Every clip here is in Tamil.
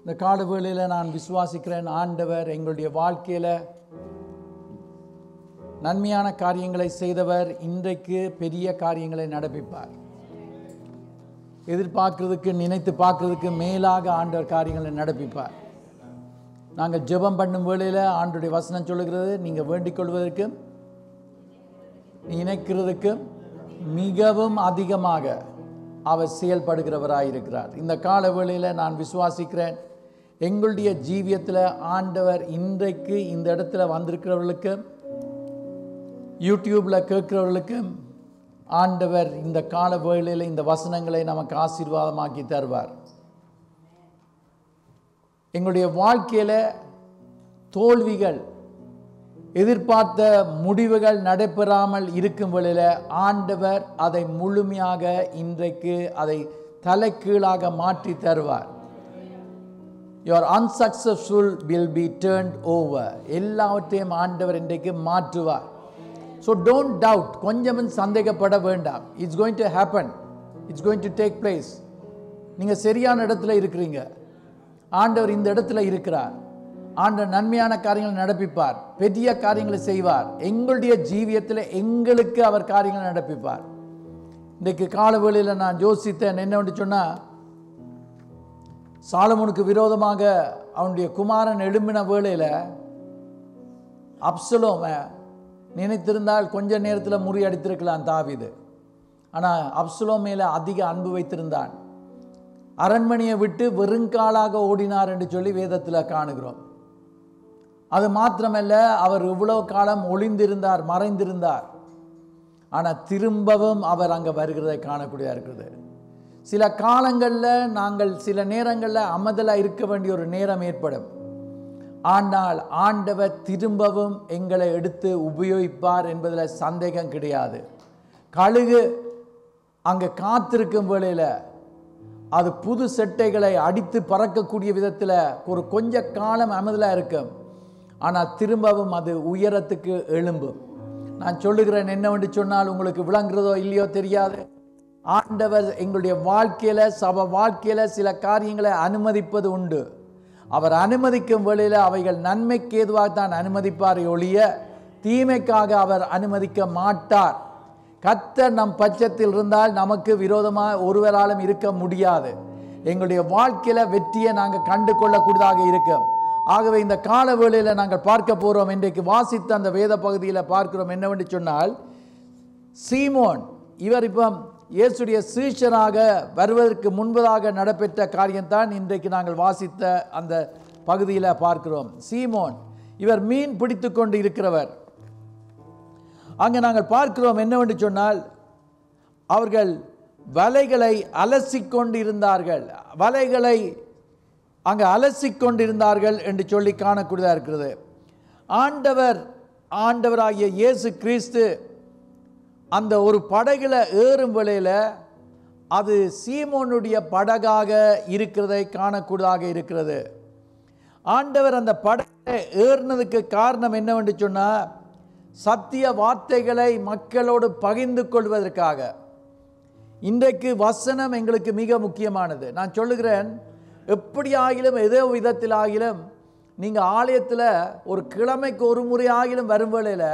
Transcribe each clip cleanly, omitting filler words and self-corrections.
இந்த கால வேளையில் நான் விசுவாசிக்கிறேன், ஆண்டவர் எங்களுடைய வாழ்க்கையில் நன்மையான காரியங்களை செய்தவர் இன்றைக்கு பெரிய காரியங்களை நடப்பிப்பார். எதிர்பார்க்கறதுக்கு நினைத்து பார்க்கறதுக்கு மேலாக ஆண்டவர் காரியங்களை நடப்பிப்பார். நாங்கள் ஜெபம் பண்ணும் வேளையில் ஆண்டவருடைய வசனம் சொல்லுகிறது, நீங்கள் வேண்டிக் கொள்வதற்கும் நினைக்கிறதுக்கும் மிகவும் அதிகமாக அவர் செயல்படுகிறவராயிருக்கிறார். இந்த கால வேளையில் நான் விசுவாசிக்கிறேன், எங்களுடைய ஜீவியத்தில் ஆண்டவர் இன்றைக்கு இந்த இடத்துல வந்திருக்கிறவர்களுக்கு, யூடியூப்பில் கேட்கிறவர்களுக்கு ஆண்டவர் இந்த கால வேளையில் இந்த வசனங்களை நமக்கு ஆசீர்வாதமாக்கி தருவார். எங்களுடைய வாழ்க்கையில் தோல்விகள், எதிர்பார்த்த முடிவுகள் நடைபெறாமல் இருக்கும் வேளையில் ஆண்டவர் அதை முழுமையாக இன்றைக்கு அதை தலைகீழாக மாற்றி தருவார். Your unsuccessful will be turned over. எல்லாவற்றையும் ஆண்டவர் இன்றைக்கு மாற்றுவார். So don't doubt. கொஞ்சமும் சந்தேகப்பட வேண்டாம். It's going to happen. It's going to take place. நீங்கள் சரியான இடத்துல இருக்கிறீங்க. ஆண்டவர் இந்த இடத்துல இருக்கிறார். ஆண்டவர் நன்மையான காரியங்களை நடப்பிப்பார், பெரிய காரியங்களை செய்வார். எங்களுடைய ஜீவியத்தில் எங்களுக்கு அவர் காரியங்களை நடப்பிப்பார். இன்றைக்கு கால வேளையில் நான் யோசித்தேன் என்னவென்று சொன்னால், சாலமோனுக்கு விரோதமாக அவனுடைய குமாரன் எழும்பின வேளையில் அப்சலோம் நினைத்திருந்தால் கொஞ்ச நேரத்தில் முறியடித்திருக்கலாம் தாவீது. ஆனால் அப்சலோம் மேலே அதிக அன்பு வைத்திருந்தான். அரண்மனையை விட்டு வெறுங்காலாக ஓடினார் என்று சொல்லி வேதத்தில் காணுகிறோம். அது மாத்திரமல்ல, அவர் இவ்வளவு காலம் ஒளிந்திருந்தார், மறைந்திருந்தார். ஆனால் திரும்பவும் அவர் அங்கே வருகிறதை காணக்கூடியதாக இருக்கிறது. சில காலங்களில் நாங்கள் சில நேரங்களில் அமைதலாக இருக்க வேண்டிய ஒரு நேரம் ஏற்படும். ஆனால் ஆண்டவர் திரும்பவும் எங்களை எடுத்து உபயோகிப்பார் என்பதில் சந்தேகம் கிடையாது. கழுகு அங்கே காத்திருக்கும் வேளையில் அது புது செட்டைகளை அடித்து பறக்கக்கூடிய விதத்தில் ஒரு கொஞ்ச காலம் அமைதலாக இருக்கும். ஆனால் திரும்பவும் அது உயரத்துக்கு எழும்பும். நான் சொல்லுகிறேன் என்னவென்று சொன்னால் உங்களுக்கு விளங்குறதோ இல்லையோ தெரியாது. ஆண்டவர் எங்களுடைய வாழ்க்கையில், சபை வாழ்க்கையில் சில காரியங்களை அனுமதிப்பது உண்டு. அவர் அனுமதிக்கும் வேளையில் அவைகள் நன்மைக்கு ஏதுவாக தான் அனுமதிப்பார் ஒழிய தீமைக்காக அவர் அனுமதிக்க மாட்டார். கர்த்தர் நம் பட்சத்தில் இருந்தால் நமக்கு விரோதமாக ஒருவராலும் இருக்க முடியாது. எங்களுடைய வாழ்க்கையில் வெற்றியை நாங்கள் கண்டு கொள்ளக்கூடியதாக இருக்கும். ஆகவே இந்த கால வேளையில் நாங்கள் பார்க்க போகிறோம். இன்றைக்கு வாசித்த அந்த வேத பகுதியில் பார்க்கிறோம் என்னவென்று சொன்னால், சீமோன் இவர் இப்போ இயேசுடைய சீஷராக வருவதற்கு முன்பதாக நடைபெற்ற காரியம்தான் இன்றைக்கு நாங்கள் வாசித்த அந்த பகுதியில் பார்க்கிறோம். சீமோன் இவர் மீன் பிடித்து கொண்டு இருக்கிறவர். அங்கே நாங்கள் பார்க்கிறோம் என்னவென்று சொன்னால், அவர்கள் வலைகளை அலசிக்கொண்டு இருந்தார்கள். வலைகளை அங்கே அலசிக்கொண்டிருந்தார்கள் என்று சொல்லி காணக்கூடியதாக இருக்கிறது. ஆண்டவராகிய இயேசு கிறிஸ்து அந்த ஒரு படகுல ஏறும் வேளையில் அது சீமோனுடைய படகாக இருக்கிறதை காணக்கூடியதாக இருக்கிறது. ஆண்டவர் அந்த படகை ஏறினதுக்கு காரணம் என்னவென்று சொன்னால், சத்திய வார்த்தைகளை மக்களோடு பகிர்ந்து கொள்வதற்காக. இன்றைக்கு வசனம் எங்களுக்கு மிக முக்கியமானது. நான் சொல்லுகிறேன், எப்படி ஆகிலும் ஏதோ விதத்தில் ஆகிலும் நீங்கள் ஆலயத்தில் ஒரு கிழமைக்கு ஒரு முறை ஆகிலும் வரும் வேளையில்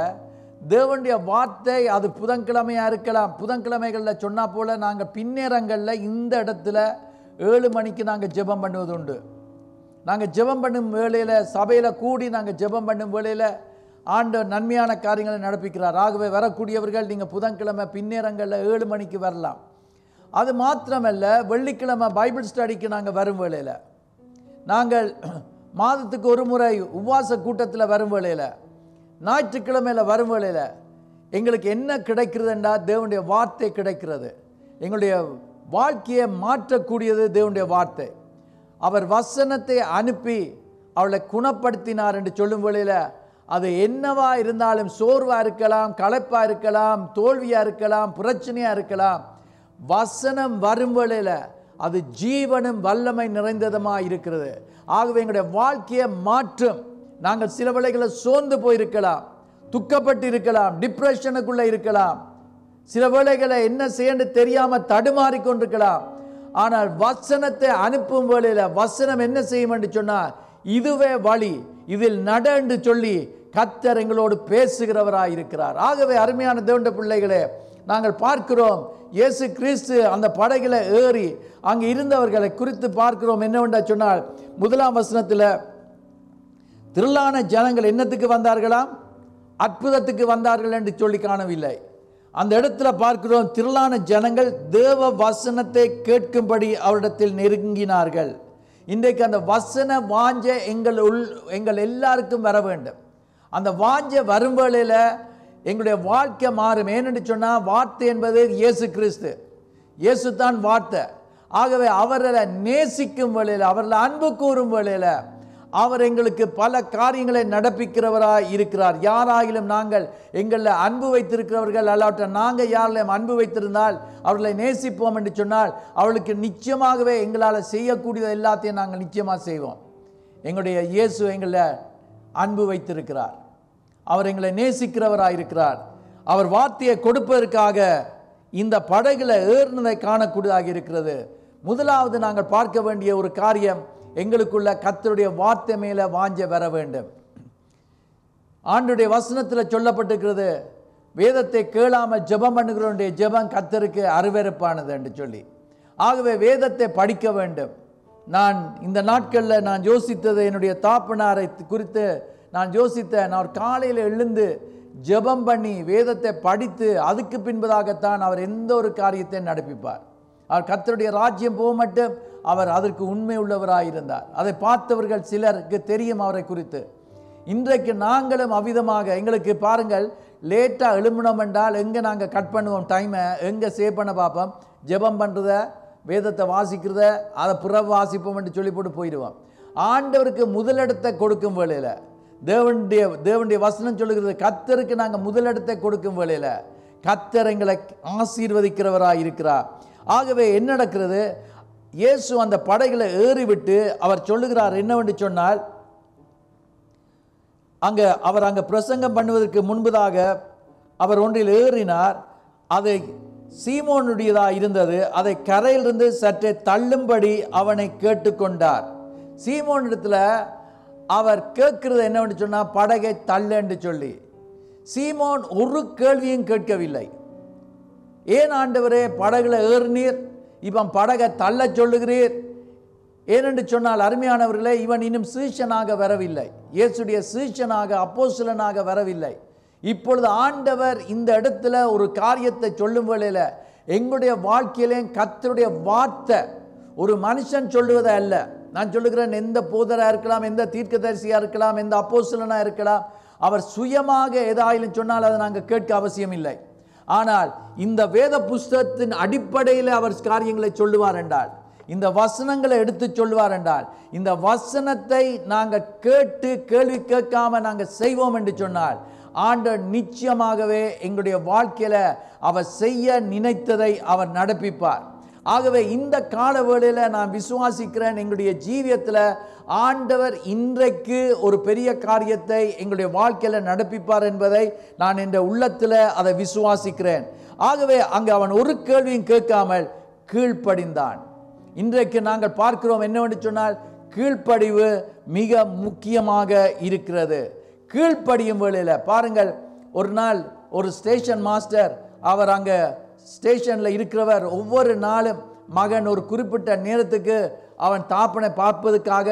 தேவனுடைய வார்த்தை, அது புதன்கிழமையாக இருக்கலாம். புதன்கிழமைகளில் சொன்னால் போல் நாங்கள் பின்னேரங்களில் இந்த இடத்துல 7 மணிக்கு நாங்கள் ஜெபம் பண்ணுவது உண்டு. நாங்கள் ஜெபம் பண்ணும் வேளையில் சபையில் கூடி நாங்கள் ஜெபம் பண்ணும் வேளையில் ஆண்டவர் நன்மையான காரியங்களை நடப்பிக்கிறார். ஆகவே வரக்கூடியவர்கள் நீங்கள் புதன்கிழமை பின்னேரங்களில் 7 மணிக்கு வரலாம். அது மாத்திரமல்ல, வெள்ளிக்கிழமை பைபிள் ஸ்டடிக்கு நாங்கள் வரும் வேளையில், நாங்கள் மாதத்துக்கு ஒரு முறை உபவாச கூட்டத்தில் வரும் வேளையில், ஞாயிற்றுக்கிழமையில் வரும் வேளையில் எங்களுக்கு என்ன கிடைக்கிறதுண்டா தேவனுடைய வார்த்தை கிடைக்கிறது. எங்களுடைய வாழ்க்கையை மாற்றக்கூடியது தேவனுடைய வார்த்தை. அவர் வசனத்தை அனுப்பி அவளை குணப்படுத்தினார் என்று சொல்லும் வேளையில் அது என்னவா இருந்தாலும், சோர்வாக இருக்கலாம், களைப்பாக இருக்கலாம், தோல்வியாக இருக்கலாம், பிரச்சனையாக இருக்கலாம், வசனம் வரும் வேளையில் அது ஜீவனும் வல்லமை நிறைந்ததுமாக இருக்கிறது. ஆகவே எங்களுடைய வாழ்க்கையை மாற்றும். நாங்கள் சில வேளைகளில் சோர்ந்து போயிருக்கலாம், துக்கப்பட்டு இருக்கலாம், டிப்ரெஷனுக்குள்ளே இருக்கலாம், சில வேளைகளை என்ன செய்யன்னு தெரியாமல் தடுமாறி கொண்டிருக்கலாம். ஆனால் வசனத்தை அனுப்பும் வேளையில வசனம் என்ன செய்யும் என்று சொன்னால், இதுவே வழி, இதில் நட என்று சொல்லி கர்த்தர் எங்களோடு பேசுகிறவராய் இருக்கிறார். ஆகவே அருமையான தேவனுடைய பிள்ளைகளே, நாங்கள் பார்க்கிறோம் இயேசு கிறிஸ்து அந்த படகில ஏறி அங்கு இருந்தவர்களை குறித்து பார்க்கிறோம். என்னவென்று சொன்னால், 1ஆம் வசனத்தில் திரளான ஜனங்கள் என்னத்துக்கு வந்தார்களாம்? அற்புதத்துக்கு வந்தார்கள் என்று சொல்லி காணவில்லை. அந்த இடத்துல பார்க்கிறோம், திரளான ஜனங்கள் தேவ வசனத்தை கேட்கும்படி அவரிடத்தில் நெருங்கினார்கள். இன்றைக்கு அந்த வசன வாஞ்ச எங்கள் எல்லாருக்கும் வர வேண்டும். அந்த வாஞ்ச வரும் வேளையில் எங்களுடைய வாழ்க்கை மாறும். ஏனென்று சொன்னால், வார்த்தை என்பது இயேசு கிறிஸ்து, இயேசு தான் வார்த்தை. ஆகவே அவர்களை நேசிக்கும் வேளையில், அவர்களை அன்பு கூறும் வேளையில் அவர் எங்களுக்கு பல காரியங்களை நடப்பிக்கிறவராய் இருக்கிறார். யாராயிலும் நாங்கள் எங்களில் அன்பு வைத்திருக்கிறவர்கள் அல்லாட்ட நாங்கள் யாரிலும் அன்பு வைத்திருந்தால் அவர்களை நேசிப்போம் என்று சொன்னால், அவளுக்கு நிச்சயமாகவே எங்களால் செய்யக்கூடியது எல்லாத்தையும் நாங்கள் நிச்சயமாக செய்வோம். எங்களுடைய இயேசு எங்களை அன்பு வைத்திருக்கிறார். அவர் எங்களை நேசிக்கிறவராய் இருக்கிறார். அவர் வார்த்தையை கொடுப்பதற்காக இந்த படகுல ஏறினதை காணக்கூடியதாக இருக்கிறது. முதலாவது நாங்கள் பார்க்க வேண்டிய ஒரு காரியம், எங்களுக்குள்ள கர்த்தருடைய வார்த்தை மேலே வாஞ்ச வர வேண்டும். ஆண்டுடைய வசனத்தில் சொல்லப்பட்டிருக்கிறது, வேதத்தை கேளாமல் ஜெபம் பண்ணுகிறவனுடைய ஜெபம் கர்த்தருக்கு அருவருப்பானது என்று சொல்லி. ஆகவே வேதத்தை படிக்க வேண்டும். நான் இந்த நாட்களில் நான் யோசித்தது, என்னுடைய தாப்பனாரை குறித்து நான் யோசித்தேன். நான் காலையில் எழுந்து ஜெபம் பண்ணி வேதத்தை படித்து அதுக்கு பின்பதாகத்தான் அவர் எந்த ஒரு காரியத்தை நடப்பிப்பார். அவர் கர்த்தருடைய ராஜ்யம் போக மட்டும் அவர் அதற்கு உண்மை உள்ளவராயிருந்தார். அதை பார்த்தவர்கள் சிலருக்கு தெரியும் அவரை குறித்து. இன்றைக்கு நாங்களும் அவ்விதமாக, எங்களுக்கு பாருங்கள், லேட்டாக எழும்பணும் என்றால் எங்கே நாங்கள் கட் பண்ணுவோம் டைமை, எங்கே சேவ் பண்ண பார்ப்போம், ஜெபம் பண்ணுறத, வேதத்தை வாசிக்கிறத, அதை புற வாசிப்போம் என்று சொல்லி போட்டு போயிடுவோம். ஆண்டவருக்கு முதலிடத்தை கொடுக்கும் வேளையில், தேவனுடைய வசனம் சொல்லுகிறது, கர்த்தருக்கு நாங்கள் முதலிடத்தை கொடுக்கும் வேளையில் கர்த்தர் எங்களை ஆசீர்வதிக்கிறவராக இருக்கிறார். ஆகவே என்ன நடக்கிறது, இயேசு அந்த படகுல ஏறிவிட்டு அவர் சொல்லுகிறார் என்னவென்று சொன்னால், அவர் அங்கே பிரசங்கம் பண்ணுவதற்கு முன்பதாக அவர் ஒன்றில் ஏறினார். அதை சீமோனுடையதாக இருந்தது. அதை கரையிலிருந்து சற்றே தள்ளும்படி அவனை கேட்டுக்கொண்டார். சீமோன் இடத்துல அவர் கேட்கிறது என்னவென்று சொன்னால், படகை தள்ளு என்று சொல்லி. சீமோன் ஒரு கேள்வியும் கேட்கவில்லை. ஏன் ஆண்டவரே படகுல ஏறினீர், இப்போ படகை தள்ள சொல்லுகிறீர்? ஏனென்று சொன்னால், அருமையானவர்களே, இவன் இன்னும் சீஷனாக வரவில்லை, இயேசுடைய சீஷனாக அப்போஸ்தலனாக வரவில்லை. இப்பொழுது ஆண்டவர் இந்த இடத்துல ஒரு காரியத்தை சொல்லும் வேளையில், எங்களுடைய வாழ்க்கையிலே கர்த்தருடைய வார்த்தை ஒரு மனுஷன் சொல்லுவதை அல்ல. நான் சொல்லுகிறேன், எந்த போதராக இருக்கலாம், எந்த தீர்க்கதரிசியாக இருக்கலாம், எந்த அப்போஸ்தலனாக இருக்கலாம், அவர் சுயமாக ஏதாயிலும் சொன்னால் அதை நாங்கள் கேட்க அவசியம் இல்லை. ஆனால் இந்த வேத புஸ்தகத்தின் அடிப்படையில் அவர் காரியங்களை சொல்லுவார் என்றால், இந்த வசனங்களை எடுத்து சொல்லுவார் என்றால், இந்த வசனத்தை நாங்கள் கேட்டு கேள்வி கேட்காம நாங்கள் செய்வோம் என்று சொன்னால், ஆண்டவர் நிச்சயமாகவே எங்களுடைய வாழ்க்கையில அவர் செய்ய நினைத்ததை அவர் நடப்பிப்பார். ஆகவே இந்த கால வேளையில் நான் விசுவாசிக்கிறேன், எங்களுடைய ஜீவியத்தில் ஆண்டவர் இன்றைக்கு ஒரு பெரிய காரியத்தை எங்களுடைய வாழ்க்கையில் நடப்பிப்பார் என்பதை நான் என்ற உள்ளத்தில் அதை விசுவாசிக்கிறேன். ஆகவே அங்கே அவன் ஒரு கேள்வியும் கேட்காமல் கீழ்ப்படிந்தான். இன்றைக்கு நாங்கள் பார்க்கிறோம் என்னவென்று சொன்னால், கீழ்ப்படிவு மிக முக்கியமாக இருக்கிறது. கீழ்ப்படியும் வேளையில் பாருங்கள், ஒரு நாள் ஒரு ஸ்டேஷன் மாஸ்டர், அவர் அங்கே ஸ்டேஷனில் இருக்கிறவர், ஒவ்வொரு நாளும் மகன் ஒரு குறிப்பிட்ட நேரத்துக்கு அவன் தாப்பனை பார்ப்பதற்காக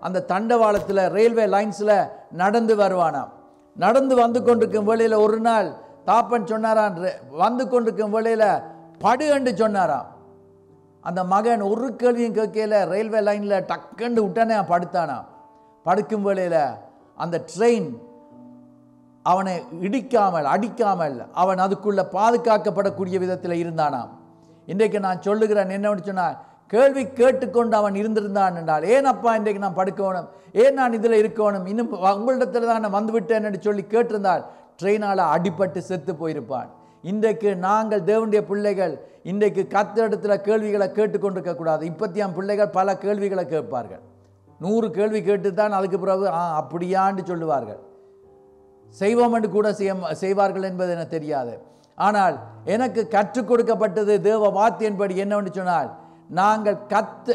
அந்த தண்டவாளத்தில் ரயில்வே லைன்ஸில் நடந்து வருவானாம். நடந்து வந்து கொண்டிருக்கும் வேளையில் ஒரு நாள் தாப்பன் சொன்னாராம், வந்து கொண்டிருக்கும் வேளையில் படு என்று சொன்னாராம். அந்த மகன் ஒரு கேள்வியும் கேட்கல, ரயில்வே லைனில் டக்குன்னு உடனே படுத்தானாம். படுக்கும் வேளையில் அந்த ட்ரெயின் அவனை இடிக்காமல் அடிக்காமல் அவன் அதுக்குள்ள பாதுகாக்கப்படக்கூடிய விதத்தில் இருந்தானாம். இன்றைக்கு நான் சொல்லுகிறேன் என்னவென்று சொன்னால், கேள்வி கேட்டுக்கொண்டு அவன் இருந்திருந்தான் என்றால், ஏன் அப்பா இன்றைக்கு நான் படுக்கணும், ஏன் நான் இதில் இருக்கணும், இன்னும் உங்களிடத்தில் தான் நான் வந்துவிட்டேன் என்று சொல்லி கேட்டிருந்தால் ட்ரெயினால் அடிபட்டு செத்து போயிருப்பான். இன்றைக்கு நாங்கள் தேவனுடைய பிள்ளைகள் இன்றைக்கு கர்த்தரிடத்தில் கேள்விகளை கேட்டுக்கொண்டிருக்க கூடாது. இப்பத்தியாம் பிள்ளைகள் பல கேள்விகளை கேட்பார்கள். 100 கேள்வி கேட்டு தான் அதுக்கு பிறகு அப்படியான்னு சொல்லுவார்கள். செய்வோம் என்று கூட செய்வார்கள் என்பது எனக்கு தெரியாது. ஆனால் எனக்கு கற்றுக் கொடுக்கப்பட்டது தேவ வார்த்தையின்படி என்னவென்று சொன்னால், நாங்கள்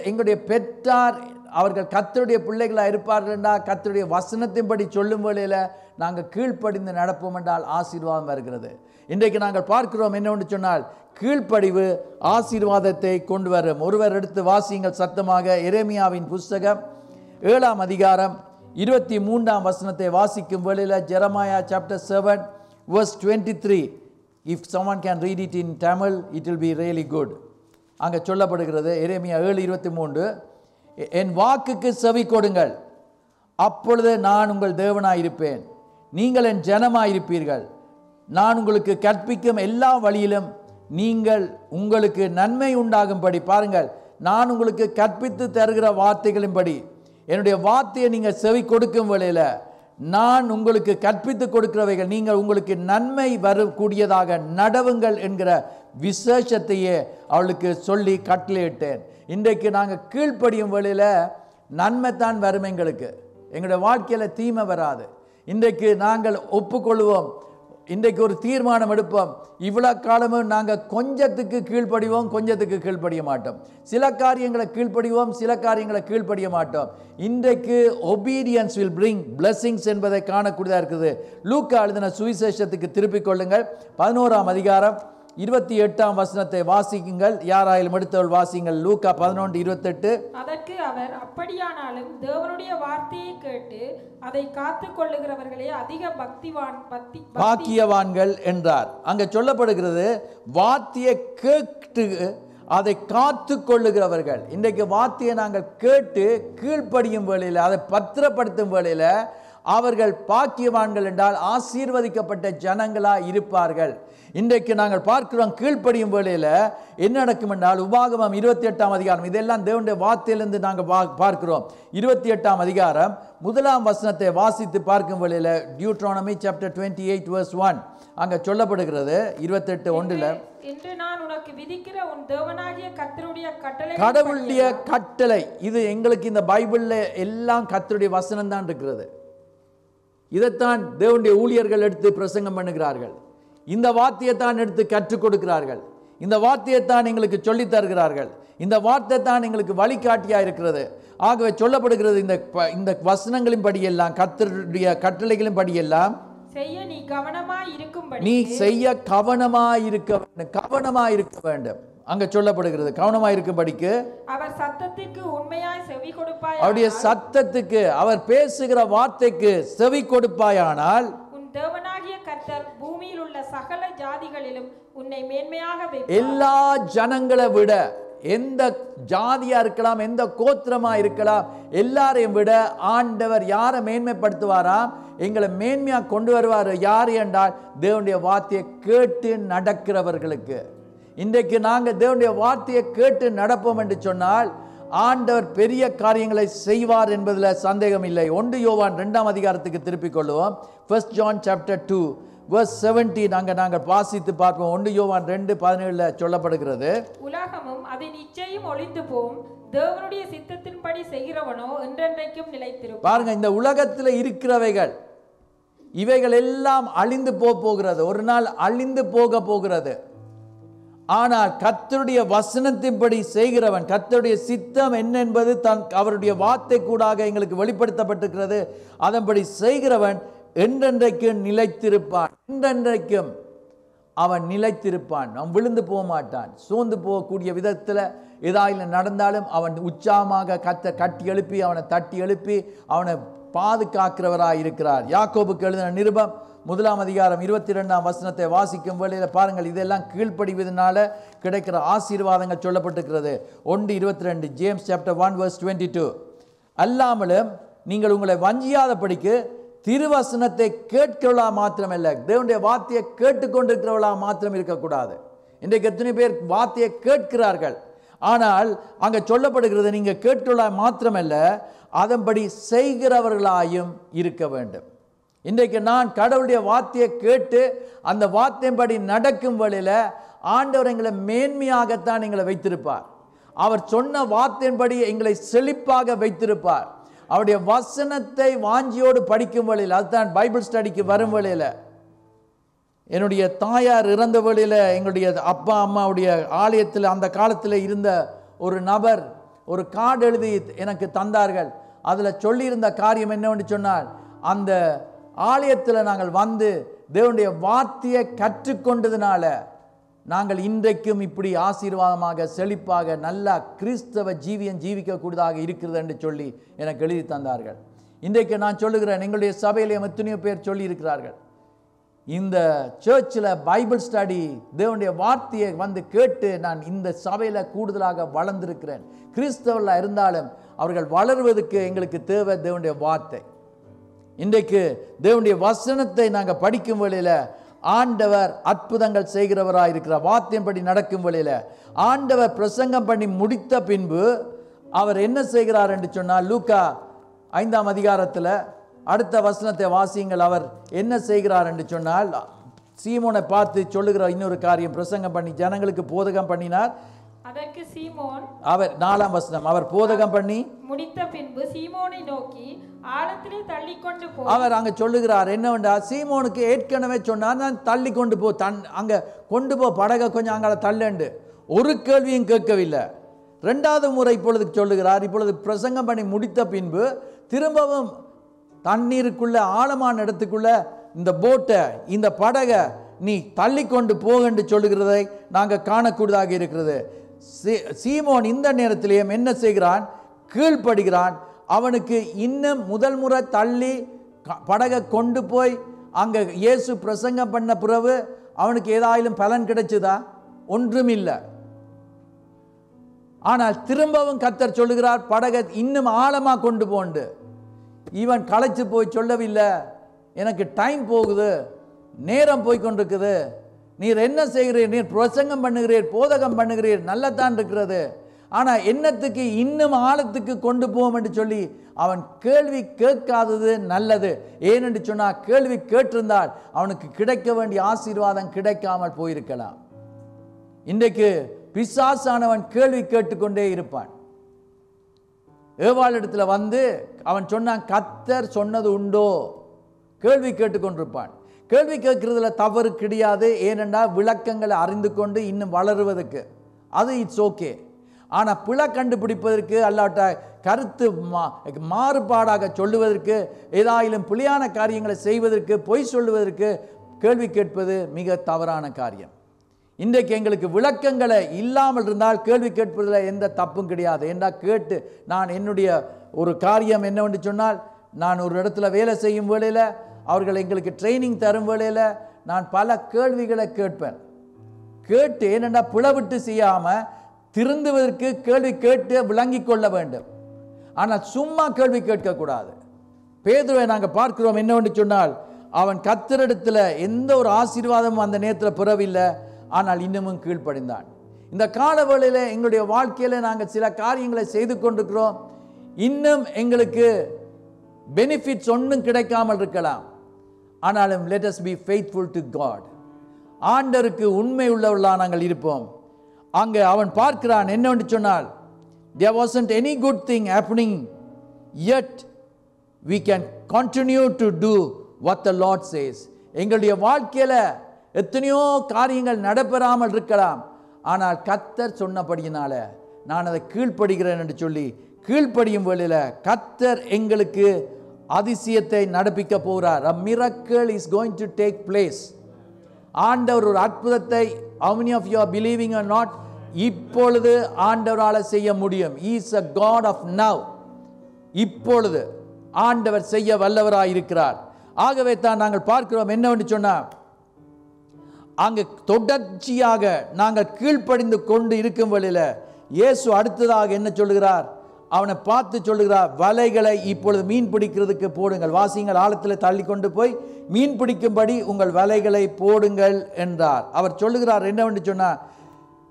எங்களுடைய பெற்றார் அவர்கள் கர்த்தருடைய பிள்ளைகளாக இருப்பார்கள் என்றால் கர்த்தருடைய வசனத்தின்படி சொல்லும் வேளையில் நாங்கள் கீழ்ப்படிந்து நடப்போம் என்றால் ஆசீர்வாதம் வருகிறது. இன்றைக்கு நாங்கள் பார்க்கிறோம் என்னவென்று சொன்னால் கீழ்ப்படிவு ஆசீர்வாதத்தை கொண்டு வரும். ஒருவர் எடுத்து வாசியுங்கள் சத்தமாக. எரேமியாவின் புஸ்தகம் 7ஆம் அதிகாரம் 23ஆம் வசனத்தை வாசிக்கும் வேளையில் Jeremiah chapter 7 verse 23. If someone can read it in Tamil, it will be really good. அங்கே சொல்லப்படுகிறது எரேமியா 7:23, என் வாக்குக்கு செவி கொடுங்கள், அப்பொழுது நான் உங்கள் தேவனாயிருப்பேன், நீங்கள் என் ஜனமாயிருப்பீர்கள், நான் உங்களுக்கு கற்பிக்கும் எல்லா வழியிலும் நீங்கள் உங்களுக்கு நன்மை உண்டாகும்படி. பாருங்கள், நான் உங்களுக்கு கற்பித்து தருகிற வார்த்தைகளின்படி என்னுடைய வார்த்தையை நீங்கள் செவி கொடுக்கும் வேளையில் நான் உங்களுக்கு கற்பித்து கொடுக்கிறவைகள் நீங்கள் உங்களுக்கு நன்மை வரக்கூடியதாக நடவுங்கள் என்கிற விசேஷத்தையே அவளுக்கு சொல்லி கட்டளையிட்டேன். இன்றைக்கு நாங்கள் கீழ்ப்படியும் வேளையில் நன்மை தான் வரும். எங்களுடைய வாழ்க்கையில் தீமை வராது. இன்றைக்கு நாங்கள் ஒப்புக்கொள்வோம், இன்றைக்கு ஒரு தீர்மானம் எடுப்போம். இவ்வளோ காலமும் நாங்கள் கொஞ்சத்துக்கு கீழ்ப்படிவோம், கொஞ்சத்துக்கு கீழ்ப்படிய மாட்டோம். சில காரியங்களை கீழ்ப்படிவோம், சில காரியங்களை கீழ்ப்படிய மாட்டோம். இன்றைக்கு obedience will bring blessings என்பதை காணக்கூடியதாக இருக்குது. லூக்கா எழுதின சுவிசேஷத்துக்கு திருப்பிக் கொள்ளுங்கள். 11ஆம் அதிகாரம் 28ஆம் வசனத்தை வாசிக்குங்கள். யாராயிலும் எடுத்தவள் வாசிங்கள். லூக்கா 11:28. அதற்கு அவர், அப்படியானாலும் தேவனுடைய வார்த்தையை கேட்டு அதை காத்து கொள்ளுகிறவர்களே அதிக பாக்கியவான்கள் என்றார். அங்கே சொல்லப்படுகிறது வார்த்தையை கேட்டு அதை காத்து கொள்ளுகிறவர்கள். இன்றைக்கு வார்த்தையை நாங்கள் கேட்டு கீழ்ப்படியும் வேளையில், அதை பத்திரப்படுத்தும் வேளையில் அவர்கள் பாக்கியவான்கள் என்றால் ஆசீர்வதிக்கப்பட்ட ஜனங்களாக இருப்பார்கள். இன்றைக்கு நாங்கள் பார்க்கிறோம் கீழ்ப்படியும் வேளையில் என்ன நடக்கும் என்றால் உபாகமம் 28ஆம் அதிகாரம், இதெல்லாம் தேவனுடைய வார்த்தையிலிருந்து நாங்கள் பார்க்கிறோம். 28ஆம் அதிகாரம் 1ஆம் வசனத்தை வாசித்து பார்க்கும் வேளையில் டியூட்ரானமி chapter 28 verse 1 அங்கே சொல்லப்படுகிறது 28:1, இன்று நான் உனக்கு விதிக்கிற உன் தேவனாகிய கர்த்தருடைய கட்டளை, கடவுளுடைய கட்டளை. இது எங்களுக்கு இந்த பைபிளில் எல்லாம் கர்த்தருடைய வசனம் தான் இருக்கிறது. இதைத்தான் தேவனுடைய ஊழியர்கள் எடுத்து பிரசங்கம் பண்ணுகிறார்கள். இந்த வார்த்தையை தான் எடுத்து கற்றுக் கொடுக்கிறார்கள். இந்த வார்த்தையை தான் எங்களுக்கு சொல்லித் தருகிறார்கள். இந்த வார்த்தை தான் எங்களுக்கு வழிகாட்டியாக இருக்கிறது. ஆகவே சொல்லப்படுகிறது இந்த வசனங்களின் படியெல்லாம் கர்த்தருடைய கட்டளைகளின் படியெல்லாம் நீ கவனமாய் இருக்கும்படி, நீ செய்ய கவனமாய் இருக்க வேண்டும். அங்க சொல்லப்படுகிறது கவனமாய் இருக்கும்படிக்கு அவர் சத்தத்துக்கு உண்மையாய் செவி கொடுப்பாய், அவருடைய சத்தத்துக்கு அவர் பேசுகிற வார்த்தைக்கு செவி கொடுப்பாயானால் உன் தேவனாகிய கர்த்தர் பூமியில் உள்ள சகல ஜாதிகளிலும் உன்னை மேன்மையாக வைப்பார். எல்லா ஜனங்களை விட, எந்த ஜாதியா இருக்கலாம், எந்த கோத்திரமா இருக்கலாம், எல்லாரையும் விட ஆண்டவர் யாரை மேன்மைப்படுத்துவாராம்? எங்களை மேன்மையா கொண்டு வருவார். யார் என்றால் தேவனுடைய வார்த்தையை கேட்டு நடக்கிறவர்களுக்கு. இன்றைக்கு நாங்கள் தேவனுடைய வார்த்தையை கேட்டு நடப்போம் என்று சொன்னால் ஆண்டவர் பெரிய காரியங்களை செய்வார் என்பதில் சந்தேகம் இல்லை. 1 யோவான் 2ஆம் அதிகாரத்துக்கு திருப்பிக் கொள்வோம். 1 John chapter 2 verse 17 நாங்கள் வாசித்து பார்ப்போம். 1 யோவான் 2:17 சொல்லப்படுகிறது, உலகமும் அதன் இச்சையும் ஒளிந்து போம், தேவனுடைய சித்தத்தின்படி செய்கிறவனோ என்றென்றைக்கும் நிலைத்திருப்பான். பாருங்க, இந்த உலகத்தில் இருக்கிறவைகள் இவைகள் எல்லாம் அழிந்து போகிறது, ஒரு நாள் அழிந்து போகிறது. ஆனால் கர்த்தருடைய வசனத்தின்படி செய்கிறவன், கர்த்தருடைய சித்தம் என்ன என்பது அவருடைய வார்த்தை கூடாக எங்களுக்கு வெளிப்படுத்தப்பட்டிருக்கிறது. அதன்படி செய்கிறவன் என்றென்றைக்கும் நிலைத்திருப்பான். என்றென்றைக்கும் அவன் நிலைத்திருப்பான். அவன் விழுந்து போக மாட்டான். சோர்ந்து போகக்கூடிய விதத்தில் ஏதாயிலும் நடந்தாலும் அவன் உற்சாகமாக கட்டி எழுப்பி அவனை தட்டி எழுப்பி அவனை பாதுகாக்கிறவராக இருக்கிறார். யாக்கோபுக்கு எழுதின நிருபம் 1ஆம் அதிகாரம் 22ஆம் வசனத்தை வாசிக்கும் வேளையில் பாருங்கள், இதெல்லாம் கீழ்ப்படிவதனால கிடைக்கிற ஆசீர்வாதங்கள் சொல்லப்பட்டிருக்கிறது. 1:22 ஜேம்ஸ் chapter 1 verse 22. அல்லாமலும் நீங்கள் உங்களை வஞ்சியாதபடிக்கு திருவசனத்தை கேட்கிறவளா மாத்திரமல்ல, தேவனுடைய வார்த்தையை கேட்டுக்கொண்டிருக்கிறவளா மாத்திரம் இருக்கக்கூடாது. இன்றைக்கு எத்தனை பேர் வார்த்தையை கேட்கிறார்கள், ஆனால் அங்கே சொல்லப்படுகிறது நீங்கள் கேட்கிறவளா மாத்திரமல்ல அதன்படி செய்கிறவர்களாயும் இருக்க வேண்டும். இன்றைக்கு நான் கடவுளுடைய வார்த்தையை கேட்டு அந்த வார்த்தையின்படி நடக்கும் வழியில் ஆண்டவர் எங்களை மேன்மையாகத்தான் எங்களை வைத்திருப்பார். அவர் சொன்ன வார்த்தையின்படி எங்களை செழிப்பாக வைத்திருப்பார். அவருடைய வசனத்தை வாஞ்சியோடு படிக்கும் வழியில், அதுதான் பைபிள் ஸ்டடிக்கு வரும் வழியில். என்னுடைய தாயார் இறந்த வழியில் எங்களுடைய அப்பா அம்மாவுடைய ஆலயத்தில் அந்த காலத்தில் இருந்த ஒரு நபர் ஒரு கார்டு எழுதி எனக்கு தந்தார்கள். அதில் சொல்லியிருந்த காரியம் என்னவென்று சொன்னால், அந்த ஆலயத்தில் நாங்கள் வந்து தேவனுடைய வார்த்தையை கற்றுக்கொண்டதுனால நாங்கள் இன்றைக்கும் இப்படி ஆசீர்வாதமாக செழிப்பாக நல்லா கிறிஸ்தவ ஜீவிக்கக்கூடியதாக இருக்கிறது என்று சொல்லி எனக்கு எழுதி தந்தார்கள். இன்றைக்கு நான் சொல்லுகிறேன், எங்களுடைய சபையிலே எத்தனையோ பேர் சொல்லி இருக்கிறார்கள், இந்த சர்ச்சில் பைபிள் ஸ்டடி தேவனுடைய வார்த்தையை வந்து கேட்டு நான் இந்த சபையில் கூடுதலாக வளர்ந்திருக்கிறேன். கிறிஸ்தவர்களாக இருந்தாலும் அவர்கள் வளர்வதற்கு எங்களுக்கு தேவை தேவனுடைய வார்த்தை. இன்றைக்கு தேவனுடைய வசனத்தை நாங்கள் படிக்கும் வேளையில் ஆண்டவர் அற்புதங்கள் செய்கிறவராக இருக்கிறார். வார்த்தையின்படி நடக்கும் வேளையில் ஆண்டவர் பிரசங்கம் பண்ணி முடித்த பின்பு அவர் என்ன செய்கிறார் என்று சொன்னால், லூக்கா 5ஆம் அதிகாரத்தில் அடுத்த வசனத்தை வாசியுங்கள். அவர் என்ன செய்கிறார் என்று சொன்னால், சீமோனை பார்த்து சொல்லுகிற இன்னொரு காரியம், பிரசங்கம் பண்ணி ஜனங்களுக்கு போதகம் பண்ணினார். அதற்கு சீமோன், அவர் 4ஆம் வசனம், அவர் போதகம் பண்ணி முடித்த பின்பு சீமோனை நோக்கி ஆழத்திலே தள்ளி கொண்டு போ. அவர் அங்க சொல்லுகிறார் என்னவென்றா, சீமோனுக்கு ஏற்கனவே சொன்னார், நான் தள்ளி கொண்டு போ, அங்க கொண்டு போ, படகை கொஞ்சம் அங்கே தள்ளண்டு. ஒரு கேள்வியும் கேட்கவில்லை. 2வது முறை இப்பொழுது சொல்லுகிறார். இப்பொழுது பிரசங்கம் பண்ணி முடித்த பின்பு திரும்பவும் தண்ணீருக்குள்ள ஆழமான இடத்துக்குள்ள இந்த போட்டை இந்த படகை நீ தள்ளி கொண்டு போகண்டு சொல்லுகிறதை நாங்கள் காணக்கூடியதாக இருக்கிறது. சீமோன் இந்த நேரத்திலேயும் என்ன செய்கிறான்? கீழ்ப்படுகிறான். அவனுக்கு இன்னும் முதல் முறை தள்ளி படகை கொண்டு போய் அங்கே இயேசு பிரசங்கம் பண்ண பிறகு அவனுக்கு ஏதாயிலும் பலன் கிடைச்சதா? ஒன்றுமில்லை. ஆனால் திரும்பவும் கர்த்தர் சொல்லுகிறார், படகை இன்னும் ஆழமாக கொண்டு போண்டு. இவன் களைச்சு போய் சொல்லவில்லை, எனக்கு டைம் போகுது, நேரம் போய் கொண்டிருக்குது, நீர் என்ன செய்கிறீர், நீர் பிரசங்கம் பண்ணுகிறீர், போதகம் பண்ணுகிறீர், நல்லதான் இருக்கிறது, ஆனால் என்னத்துக்கு இன்னும் ஆழத்துக்கு கொண்டு போவோம் என்று சொல்லி அவன் கேள்வி கேட்காதது நல்லது. ஏனென்று சொன்னால், கேள்வி கேட்டிருந்தால் அவனுக்கு கிடைக்க வேண்டிய ஆசீர்வாதம் கிடைக்காமல் போயிருக்கலாம். இன்றைக்கு பிசாசானவன் கேள்வி கேட்டுக்கொண்டே இருப்பான். ஏவாள் இடத்துல வந்து அவன் சொன்னான், கர்த்தர் சொன்னது உண்டோ? கேள்வி கேட்டுக்கொண்டிருப்பான். கேள்வி கேட்கறதுல தவறு கிடையாது. ஏனென்றால் விளக்கங்களை அறிந்து கொண்டு இன்னும் வளருவதற்கு அது இட்ஸ் ஓகே. ஆனால் பிழை கண்டுபிடிப்பதற்கு அல்லாட்ட கருத்து மாறுபாடாக சொல்லுவதற்கு, ஏதாயிலும் பிழையான காரியங்களை செய்வதற்கு, பொய் சொல்லுவதற்கு கேள்வி கேட்பது மிக தவறான காரியம். இன்றைக்கு எங்களுக்கு விளக்கங்களை இல்லாமல் இருந்தால் கேள்வி கேட்பதில் எந்த தப்பும் கிடையாது. என்றால் கேட்டு, நான் என்னுடைய ஒரு காரியம் என்னவென்று சொன்னால், நான் ஒரு இடத்துல வேலை செய்யும் வேளையில் அவர்கள் எங்களுக்கு ட்ரைனிங் தரும் வேளையில் நான் பல கேள்விகளை கேட்பேன். கேட்டு ஏனென்றால் பிளவிட்டு செய்யாமல் திருந்துவதற்கு கேள்வி கேட்டு விளங்கி கொள்ள வேண்டும். ஆனால் சும்மா கேள்வி கேட்கக்கூடாது. பேதுருவை நாங்கள் பார்க்கிறோம் என்னவென்று சொன்னால், அவன் கர்த்தரிடத்தில் எந்த ஒரு ஆசீர்வாதமும் அந்த நேரத்தில் பெறவில்லை. ஆனால் இன்னமும் கீழ்ப்படிந்தான். இந்த காலவேளையில் எங்களுடைய வாழ்க்கையில் நாங்கள் சில காரியங்களை செய்து கொண்டிருக்கிறோம். இன்னும் எங்களுக்கு பெனிஃபிட்ஸ் ஒன்றும் கிடைக்காமல் இருக்கலாம். ஆனாலும் let us be faithful to God. ஆண்டவருக்கு உண்மை உள்ளவர்களாக நாங்கள் இருப்போம். அங்கே அவன் பார்க்கிறான் என்னவென்று சொன்னால், there wasn't any good thing happening yet we can continue to do what the Lord says. எங்களுடைய வாழ்க்கையில் எத்தனையோ காரியங்கள் நடைபெறாமல் இருக்கலாம். ஆனால் கர்த்தர் சொன்னபடியினால நான் அதை கீழ்ப்படுகிறேன் என்று சொல்லி கீழ்ப்படியும் வேளையில் கர்த்தர் எங்களுக்கு அதிசயத்தை நடப்பிக்க போகிறார். A miracle is going to take place. ஆண்டவர் ஒரு அற்புதத்தை, how many of you are believing or not, இப்பொழுது ஆண்டவரால் செய்ய முடியும். He is a God of now. இப்பொழுது ஆண்டவர் செய்ய வல்லவராய் இருக்கிறார். ஆகவே தான் நாங்கள் பார்க்கிறோம் என்னவென்று சொன்னால், அங்கு தொடர்ச்சியாக நாங்கள் கீழ்ப்படிந்து கொண்டு இருக்கும் வழியில் இயேசு அடுத்ததாக என்ன சொல்லுகிறார்? அவனை பார்த்து சொல்லுகிறார், வலைகளை இப்பொழுது மீன் பிடிக்கிறதுக்கு போடுங்கள். வாசிங்கள், ஆழத்தில் தள்ளி கொண்டு போய் மீன் பிடிக்கும்படி உங்கள் வலைகளை போடுங்கள் என்றார். அவர் சொல்லுகிறார் என்னவென்று சொன்னார்,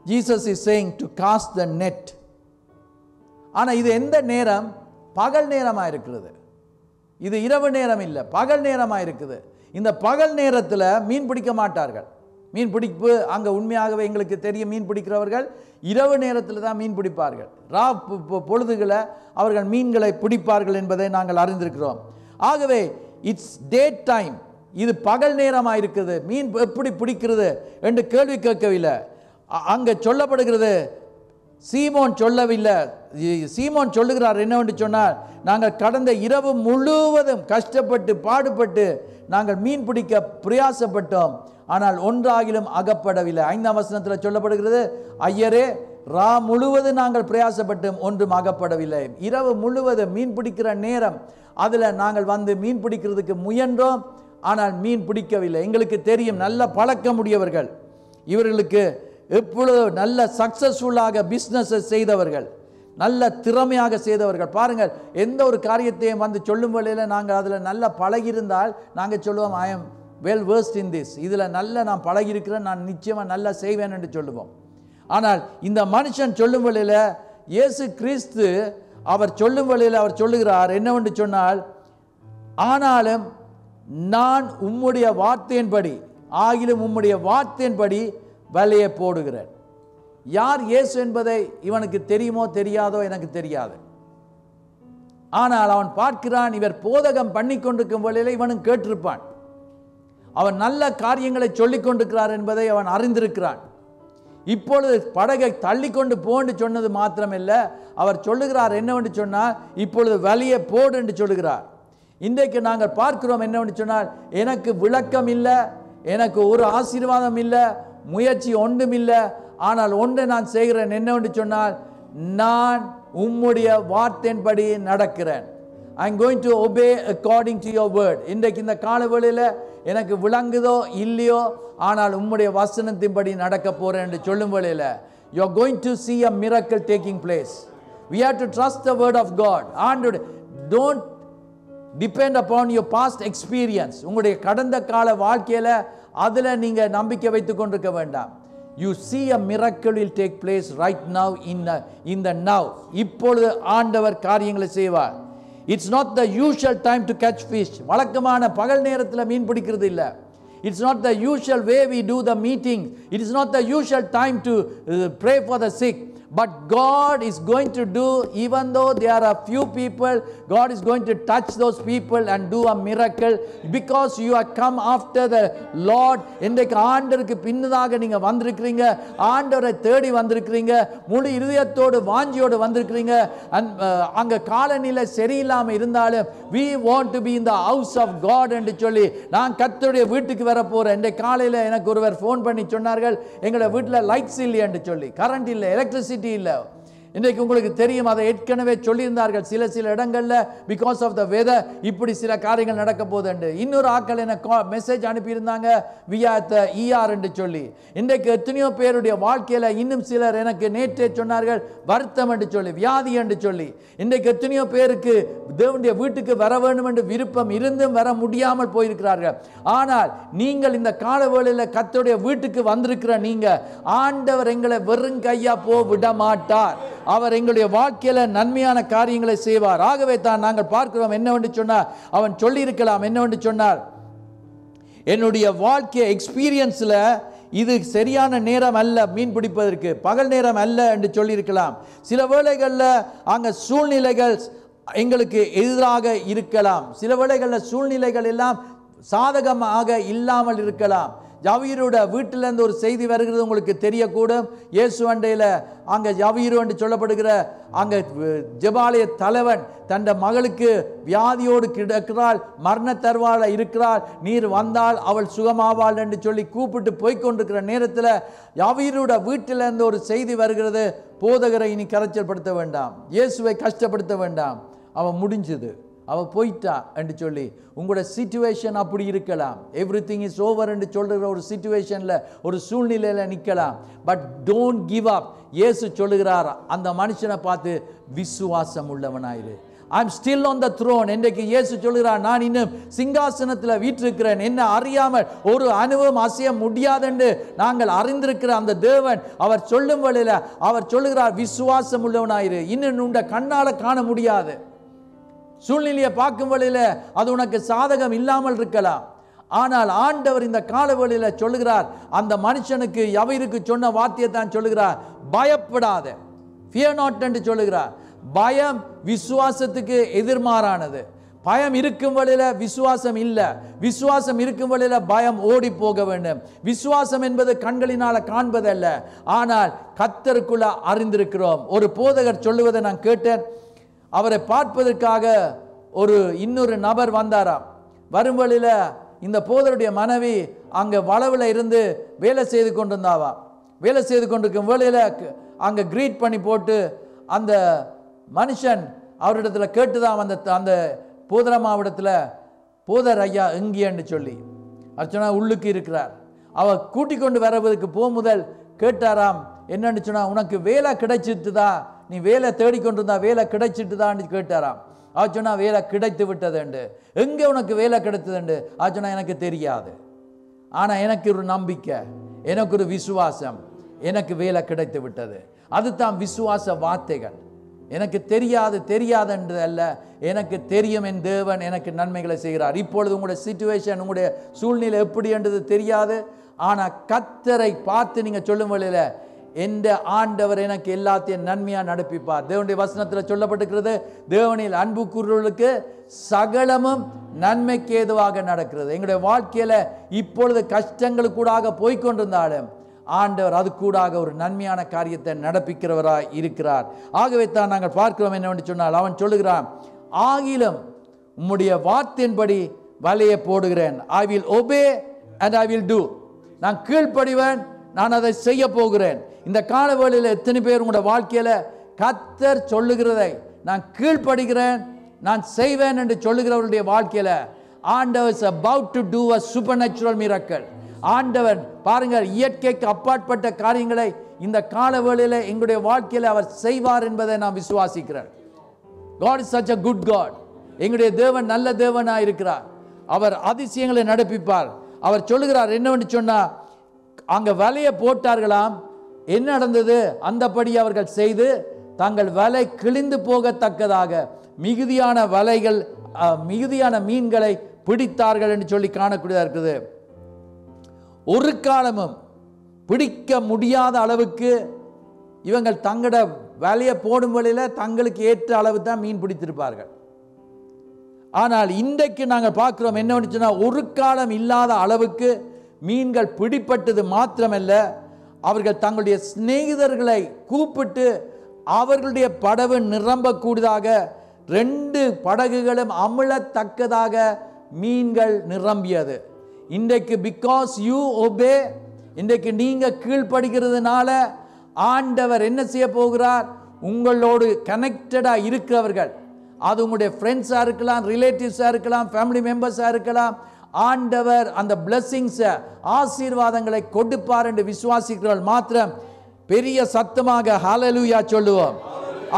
Jesus is saying to cost the net. ஆனால் இது எந்த நேரம்? பகல் நேரமாக இருக்கிறது. இது இரவு நேரம் இல்லை, பகல் நேரமாக இருக்குது. இந்த பகல் நேரத்தில் மீன் பிடிக்க மாட்டார்கள். மீன் பிடிப்பு அங்கே உண்மையாகவே எங்களுக்கு தெரியும், மீன் பிடிக்கிறவர்கள் இரவு நேரத்தில் தான் மீன் பிடிப்பார்கள். பொழுதுகளை அவர்கள் மீன்களை பிடிப்பார்கள் என்பதை நாங்கள் அறிந்திருக்கிறோம். ஆகவே இட்ஸ் டே டைம், இது பகல் நேரமாக இருக்குது. மீன் எப்படி பிடிக்கிறது என்று கேள்வி கேட்கவில்லை. அங்கே சொல்லப்படுகிறது, சீமோன் சொல்லவில்லை. சீமோன் சொல்லுகிறார் என்னவென்று சொன்னால், நாங்கள் கடந்த இரவு முழுவதும் கஷ்டப்பட்டு பாடுபட்டு நாங்கள் மீன் பிடிக்க பிரயாசப்பட்டோம், ஆனால் ஒன்றாகிலும் அகப்படவில்லை. 5ஆம் வசனத்தில் சொல்லப்படுகிறது, ஐயரே ரா முழுவதும் நாங்கள் பிரயாசப்பட்டோம், ஒன்றும் அகப்படவில்லை. இரவு முழுவதும் மீன் பிடிக்கிற நேரம், அதில் நாங்கள் வந்து மீன் பிடிக்கிறதுக்கு முயன்றோம், ஆனால் மீன் பிடிக்கவில்லை. எங்களுக்கு தெரியும், நல்ல பழக்கமுடையவர்கள், இவர்களுக்கு எப்பொழுது நல்ல சக்சஸ்ஃபுல்லாக பிஸ்னஸை செய்தவர்கள், நல்ல திறமையாக செய்தவர்கள். பாருங்கள், எந்த ஒரு காரியத்தையும் வந்து சொல்லும் வேளையில் நாங்கள் அதில் நல்ல பழகியிருந்தால் நாங்கள் சொல்லுவோம், I am well worst in this, இதில் நல்ல நான் பழகியிருக்கிறேன், நான் நிச்சயமாக நல்லா செய்வேன் என்று சொல்லுவோம். ஆனால் இந்த மனுஷன் சொல்லும் வேளையில், இயேசு கிறிஸ்து அவர் சொல்லும் வேளையில் அவர் சொல்லுகிறார் என்னவென்று சொன்னால், ஆனாலும் நான் உம்முடைய வார்த்தையின்படி, ஆகிலும் உம்முடைய வார்த்தையின்படி வலையை போடுகிறேன். யார் இயேசு என்பதை இவனுக்கு தெரியுமோ தெரியாதோ எனக்கு தெரியாது. ஆனால் அவன் பார்க்கிறான், இவர் போதகம் பண்ணி கொண்டிருக்கும் வேளையில் இவனும் கேட்டிருப்பான், அவன் நல்ல காரியங்களை சொல்லிக் கொண்டிருக்கிறார் என்பதை அவன் அறிந்திருக்கிறான். இப்பொழுது படகை தள்ளி கொண்டு போன்னு சொன்னது மாத்திரமில்ல, அவர் சொல்லுகிறார் என்னவென்று சொன்னால், இப்பொழுது வலையை போடு என்று சொல்லுகிறார். இன்றைக்கு நாங்கள் பார்க்கிறோம் என்னவென்று சொன்னால், எனக்கு விளக்கம் இல்லை, எனக்கு ஒரு ஆசீர்வாதம் இல்லை, முயற்சி ஒன்றும் இல்லை, ஆனால் ஒன்றை நான் செய்கிறேன் என்னவென்று சொன்னால், நான் உம்முடைய வார்த்தையின்படி நடக்கிறேன். I am going to obey according to your word. இன்றைக்கு இந்த காலவேளையில் எனக்கு விளங்குதோ இல்லையோ, ஆனால் உம்முடைய வசனத்தின்படி நடக்க போறேன் என்று சொல்லும் வேளையில், you are going to see a miracle taking place. We have to trust the word of God. And don't depend upon your past experience. உங்களுடைய கடந்த கால வாழ்க்கையில அதில் நீங்கள் நம்பிக்கை வைத்துக் கொண்டிருக்க வேண்டாம். You see a miracle will take place right now in the now. இப்பொழுது ஆண்டவர் காரியங்களை செய்வார். It's not the usual time to catch fish. வழக்கமான பகல் நேரத்தில் மீன் பிடிக்கிறது இல்லை. It's not the usual way we do the meeting. It is not the usual time to pray for the sick. But God is going to do, even though there are a few people, God is going to touch those people and do a miracle, because you have come after the Lord. இன்றைக்கு ஆண்டவருக்கு பின்னதாக நீங்க வந்திருக்கிறீங்க, ஆண்டவரை தேடி வந்திருக்கிறீங்க, முழு இதயத்தோடு வாஞ்சியோடு வந்திருக்கிறீங்க. அங்க காலநிலை சரியில்லாம இருந்தாலும் we want to be in the house of God என்று சொல்லி, நான் கர்த்தருடைய வீட்டுக்கு வர போறேன். இன்றைக்கு காலையில் எனக்கு ஒருவர் ஃபோன் பண்ணி சொன்னார்கள், எங்களோட வீட்டில் லைட்ஸ் இல்லை என்று சொல்லி, கரண்ட் இல்லை, எலக்ட்ரிசிட்டி இல்லை. இன்றைக்கு உங்களுக்கு தெரியும், அதை ஏற்கனவே சொல்லியிருந்தார்கள் சில இடங்கள்ல, பிகாஸ் ஆஃப் த வெதர் இப்படி சில காரியங்கள் நடக்க போகுது. இன்னொரு ஆட்கள் எனக்கு மெசேஜ் அனுப்பியிருந்தாங்க via the ER என்று சொல்லி. இன்றைக்கு எத்தனையோ பேருடைய வாழ்க்கையில இன்னும் சிலர் எனக்கு நேற்றே சொன்னார்கள் வருத்தம் என்று சொல்லி, வியாதி என்று சொல்லி. இன்றைக்கு எத்தனையோ பேருக்கு தேவனுடைய வீட்டுக்கு வர வேண்டும் என்று விருப்பம் இருந்தும் வர முடியாமல் போயிருக்கிறார்கள். ஆனால் நீங்கள் இந்த கால வேளையில கர்த்தருடைய வீட்டுக்கு வந்திருக்கிற நீங்க, ஆண்டவர் எங்களை வெறும் கையா விட மாட்டார். அவர் எங்களுடைய வாழ்க்கையில நன்மையான காரியங்களை செய்வார். ஆகவே தான் நாங்கள் பார்க்கிறோம் என்னவென்று சொன்னார், அவன் சொல்லி இருக்கலாம் என்னவென்று சொன்னார், என்னுடைய வாழ்க்கை எக்ஸ்பீரியன்ஸ்ல இது சரியான நேரம் அல்ல மீன் பிடிப்பதற்கு, பகல் நேரம் அல்ல என்று சொல்லியிருக்கலாம். சில வேளைகளில் அங்கே சூழ்நிலைகள் எங்களுக்கு எதிராக இருக்கலாம், சில வேளைகளில் சூழ்நிலைகள் எல்லாம் சாதகமாக இல்லாமல் இருக்கலாம். ஜவீரோட வீட்டிலேருந்து ஒரு செய்தி வருகிறது உங்களுக்கு தெரியக்கூடும். இயேசு அண்டையில் அங்கே ஜவீரு என்று சொல்லப்படுகிற அங்கே ஜெபாலய தலைவன் தன் மகளுக்கு வியாதியோடு கிடக்கிறாள், மரண தருவாள இருக்கிறாள், நீர் வந்தால் அவள் சுகமாவாள் என்று சொல்லி கூப்பிட்டு போய்கொண்டிருக்கிற நேரத்தில் ஜவீரோட வீட்டிலேருந்து ஒரு செய்தி வருகிறது, போதகரை இனி கரைச்சல்படுத்த வேண்டாம், இயேசுவை கஷ்டப்படுத்த வேண்டாம், அவன் முடிஞ்சது, அவள் போயிட்டா என்று சொல்லி. உங்களோட சிச்சுவேஷன் அப்படி இருக்கலாம், எவ்ரிதிங் இஸ் ஓவர் என்று சொல்கிற ஒரு சிச்சுவேஷனில் ஒரு சூழ்நிலையில் நிற்கலாம். But don't give up. இயேசு சொல்லுகிறார் அந்த மனுஷனை பார்த்து, விசுவாசம் உள்ளவனாயிரு. I am still on the throne. இன்றைக்கு இயேசு சொல்லுகிறார், நான் இன்னும் சிங்காசனத்தில் வீற்றிருக்கிறேன், என்ன அறியாமல் ஒரு அனுபவம் அசைய முடியாது என்று நாங்கள் அறிந்திருக்கிற அந்த தேவன் அவர் சொல்லும் வழியில் அவர் சொல்லுகிறார், விசுவாசம் உள்ளவனாயிரு. இன்னும் உண்ட கண்ணால் காண முடியாது சூழ்நிலையை பார்க்கும் வழியில் அது உனக்கு சாதகம் இல்லாமல் இருக்கலாம். ஆனால் ஆண்டவர் இந்த கால வழியில் சொல்லுகிறார், அந்த மனுஷனுக்கு யவீருக்கு சொன்ன வார்த்தையை தான் சொல்லுகிறார், பயப்படாத, fear not என்று சொல்லுகிறார். பயம் விசுவாசத்துக்கு எதிர்மாறானது. பயம் இருக்கும் வழியில விசுவாசம் இல்லை. விசுவாசம் இருக்கும் வழியில பயம் ஓடி போக வேண்டும். விசுவாசம் என்பது கண்களினால காண்பதல்ல, ஆனால் கர்த்தருக்குள்ள அறிந்திருக்கிறோம். ஒரு போதகர் சொல்லுவதை நான் கேட்டேன். அவரை பார்ப்பதற்காக இன்னொரு நபர் வந்தாராம். வரும் வழியில இந்த போதருடைய மனைவி அங்க வளவுல இருந்து வேலை செய்து கொண்டிருந்தாவா. வேலை செய்து கொண்டிருக்கும் வேலையில அங்க கிரீட் பண்ணி போட்டு அந்த மனுஷன் அவரிடத்துல கேட்டுதான் அந்த போதரமாவிடத்துல, போதர் ஐயா எங்கேன்னு சொல்லி. அர்ச்சனா உள்ளுக்கு இருக்கிறார். அவ கூட்டி கொண்டு வரவதற்கு முதல் கேட்டாராம், என்னன்னு சொன்னா, உனக்கு வேலை கிடைச்சிட்டுதா, நீ வேலை தேடிக்கொண்டிருந்தா வேலை கிடைச்சிட்டுதான்னு கேட்டாராம். அவர் சொன்னா, வேலை கிடைத்து விட்டதுண்டு. எங்க உனக்கு வேலை கிடைத்ததுண்டு? அவர் சொன்னா, எனக்கு தெரியாது, ஆனா எனக்கு ஒரு நம்பிக்கை, எனக்கு ஒரு விசுவாசம், எனக்கு வேலை கிடைத்து விட்டது. அதுதான் விசுவாச வார்த்தைகள். எனக்கு தெரியாதுன்றது அல்ல, எனக்கு தெரியும், என் தேவன் எனக்கு நன்மைகளை செய்கிறார். இப்பொழுது உங்களுடைய சிச்சுவேஷன், உங்களுடைய சூழ்நிலை எப்படி என்றது தெரியாது, ஆனா கர்த்தரை பார்த்து நீங்க சொல்லும் வழியில, எந்த ஆண்டவர் எனக்கு எல்லாத்தையும் நன்மையா நடப்பிப்பார். தேவனுடைய வசனத்தில் சொல்லப்பட்டிருக்கிறது, தேவனில் அன்பு கூறுவர்களுக்கு சகலமும் நன்மைக்கு ஏதுவாக நடக்கிறது. எங்களுடைய வாழ்க்கையில இப்பொழுது கஷ்டங்களுக்கூடாக போய்கொண்டிருந்தாலும் ஆண்டவர் அது கூடாக ஒரு நன்மையான காரியத்தை நடப்பிக்கிறவராய் இருக்கிறார். ஆகவே தான் நாங்கள் பார்க்கிறோம் என்னவென்று சொன்னால், அவன் சொல்லுகிறான், ஆகிலும் உம்முடைய வார்த்தையின்படி வலையை போடுகிறேன். I will obey and I will do. நான் கீழ்ப்படிவேன், நான் அதை செய்ய போகிறேன். இந்த காலவேளையில் எத்தனை பேர் உங்களுடைய வாழ்க்கையில கர்த்தர் சொல்லுகிறதை நான் கீழ்ப்படுகிறேன், நான் செய்வேன் என்று சொல்லுகிறவருடைய வாழ்க்கையில ஆண்டவர் is about to do a supernatural miracle. ஆண்டவர் பாருங்கள், இயற்கைக்கு அப்பாற்பட்ட காரியங்களை இந்த காலவேளையில எங்களுடைய வாழ்க்கையில அவர் செய்வார் என்பதை நான் விசுவாசிக்கிறேன். God is such a good God. எங்களுடைய தேவன் நல்ல தேவனாய் இருக்கிறார். அவர் அதிசயங்களை நடப்பிப்பார். அவர் சொல்லுகிறார் என்னவென்று சொன்னா, அங்க வலையை போட்டார்களாம். என்ன நடந்தது? அந்தபடி அவர்கள் செய்து தங்கள் வலை கிழிந்து போகத்தக்கதாக மிகுதியான மீன்களை பிடித்தார்கள் என்று சொல்லி காணக்கூடியதா இருக்குது. ஒரு காலமும் பிடிக்க முடியாத அளவுக்கு இவங்கள் தங்களோட வலையை போடும் வழியில தங்களுக்கு ஏற்ற அளவு தான் மீன் பிடித்திருப்பார்கள். ஆனால் இன்றைக்கு நாங்கள் பார்க்கிறோம் என்னவென்று சொன்னால், ஒரு காலம் இல்லாத அளவுக்கு மீன்கள் பிடிப்பட்டது மாத்திரமல்ல, அவர்கள் தங்களுடைய சிநேகிதர்களை கூப்பிட்டு அவர்களுடைய படகு நிரம்பக்கூடியதாக 2 படகுகளும் அமிழத்தக்கதாக மீன்கள் நிரம்பியது. இன்றைக்கு பிகாஸ் யூ ஒபே, இன்றைக்கு நீங்க கீழ்ப்படுகிறதுனால ஆண்டவர் என்ன செய்ய போகிறார்? உங்களோடு கனெக்டடா இருக்கிறவர்கள், அது உங்களுடைய ஃப்ரெண்ட்ஸா இருக்கலாம், ரிலேட்டிவ்ஸா இருக்கலாம், ஃபேமிலி மெம்பர்ஸா இருக்கலாம், ஆண்டவர் அந்த பிளெஸிங்ஸை, ஆசீர்வாதங்களை கொடுப்பார் என்று விசுவாசிக்கிறவர்கள் மாத்திரம் பெரிய சத்தமாக ஹல்லேலூயா சொல்லுவோம்.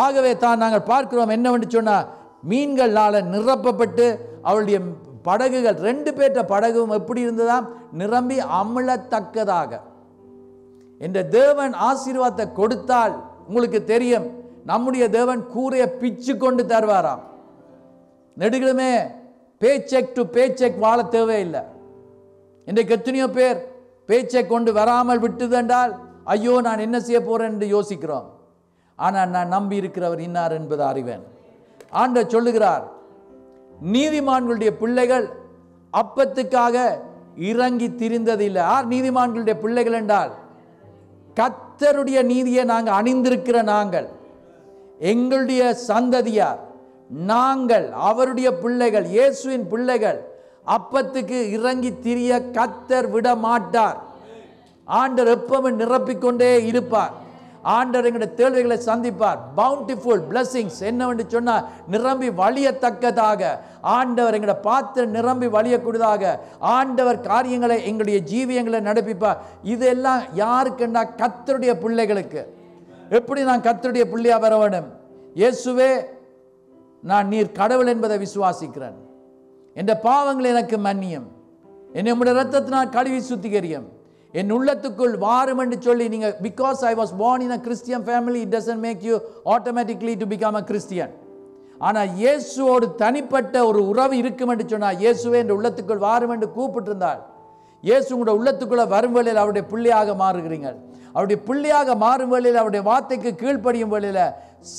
ஆகவே தான் நாங்கள் பார்க்கிறோம் என்னவென்று சொன்னா, மீன்களால நிரப்பப்பட்டு அவளுடைய படகுகள் 2 பேற்ற படகும் எப்படி இருந்ததாம்? நிரம்பி அமிழத்தக்கதாக. இந்த தேவன் ஆசீர்வாதத்தை கொடுத்தால் உங்களுக்கு தெரியும், நம்முடைய தேவன் கூரையை பிச்சு கொண்டு தருவாராம். நெடுகளுமே பேச்செக் டு பேச்செக் வாழ தேவையில்லை. இன்றைக்கு எத்தனையோ பேர் பேச்செக் கொண்டு வராமல் விட்டது என்றால், ஐயோ நான் என்ன செய்ய போறேன் என்று யோசிக்கிறோம். ஆனால் நான் நம்பி இருக்கிறவர் இன்னார் என்பதை அறிவேன். ஆண்டவர் சொல்லுகிறார், நீதிமான்களுடைய பிள்ளைகள் அப்பத்துக்காக இறங்கி திரிந்ததில்லை. யார் நீதிமான்களுடைய பிள்ளைகள் என்றால், கர்த்தருடைய நீதியை நாங்கள் அணிந்திருக்கிற நாங்கள், எங்களுடைய சந்ததியார், நாங்கள் அவருடைய பிள்ளைகள், இயேசுவின் பிள்ளைகள். அப்பத்துக்கு இறங்கி திரிய கர்த்தர் விட மாட்டார். ஆண்டவர் எப்பவும் நிரப்பிக்கொண்டே இருப்பார். ஆண்டவர் எங்களுடைய தேவைகளை சந்திப்பார். பவுண்டிஃபுல் பிளஸிங்ஸ் என்னவென்று சொன்னால், நிரம்பி வழியத்தக்கதாக ஆண்டவர் எங்களை பார்த்து நிரம்பி வழியக்கூடியதாக ஆண்டவர் காரியங்களை எங்களுடைய ஜீவியங்களை நடப்பிப்பார். இதெல்லாம் யாருக்குன்னா கர்த்தருடைய பிள்ளைகளுக்கு. எப்படி நான் கர்த்தருடைய பிள்ளையா வர வேண்டும்? இயேசுவே, நான் நீர் கடவுள் என்பதை விசுவாசிக்கிறேன். என்ற பாவங்கள் எனக்கு மன்னியும், என்னை உம்முடைய இரத்தத்தினால் கழுவி சுத்திகரியும், என் உள்ளத்துக்குள் வாரும் என்று சொல்லி நீங்க, because I was born in a Christian family, it doesn't make you automatically to become a Christian. ஆனால் இயேசுவோடு தனிப்பட்ட ஒரு உறவு இருக்கும் என்று சொன்னால், இயேசுவே என்ற உள்ளத்துக்குள் வாரும் என்று கூப்பிட்டு இருந்தால், இயேசு உங்களுடைய உள்ளத்துக்குள்ள வரும் வேளையில் அவருடைய பிள்ளையாக மாறுகிறீர்கள். அவருடைய பிள்ளையாக மாறும் வேளையில், அவருடைய வார்த்தைக்கு கீழ்ப்படியும் வேளையில்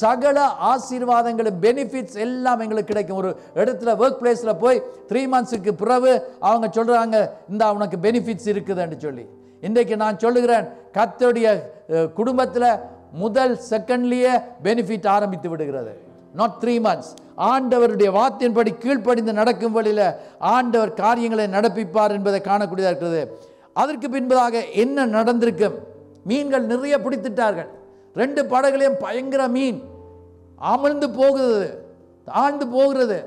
சகல ஆசீர்வாதங்களும் பெனிஃபிட்ஸ் எல்லாம் எங்களுக்கு கிடைக்கும். ஒரு இடத்துல ஒர்க் பிளேஸ்ல போய் 3 monthsக்கு பிறகு அவங்க சொல்றாங்க இந்த உனக்கு பெனிஃபிட்ஸ் இருக்குதுன்னு சொல்லி. இன்றைக்கு நான் சொல்லுகிறேன், கர்த்தருடைய குடும்பத்தில் முதல் செகண்ட்லயே பெனிஃபிட் ஆரம்பித்து விடுகிறது. Not 3 months. ஆண்டவருடைய வார்த்தையின்படி கீழ்ப்படிந்து நடக்கும் வழியில ஆண்டவர் காரியங்களை நடப்பிப்பார் என்பதை காணக்கூடியதாக இருக்கிறது. அதற்கு பின்பதாக என்ன நடந்திருக்கும்? மீன்கள் நிறைய பிடித்துட்டார்கள். 2 படகுலையும் பயங்கர மீன் அமிழ்ந்து போகுது, ஆழ்ந்து போகிறது,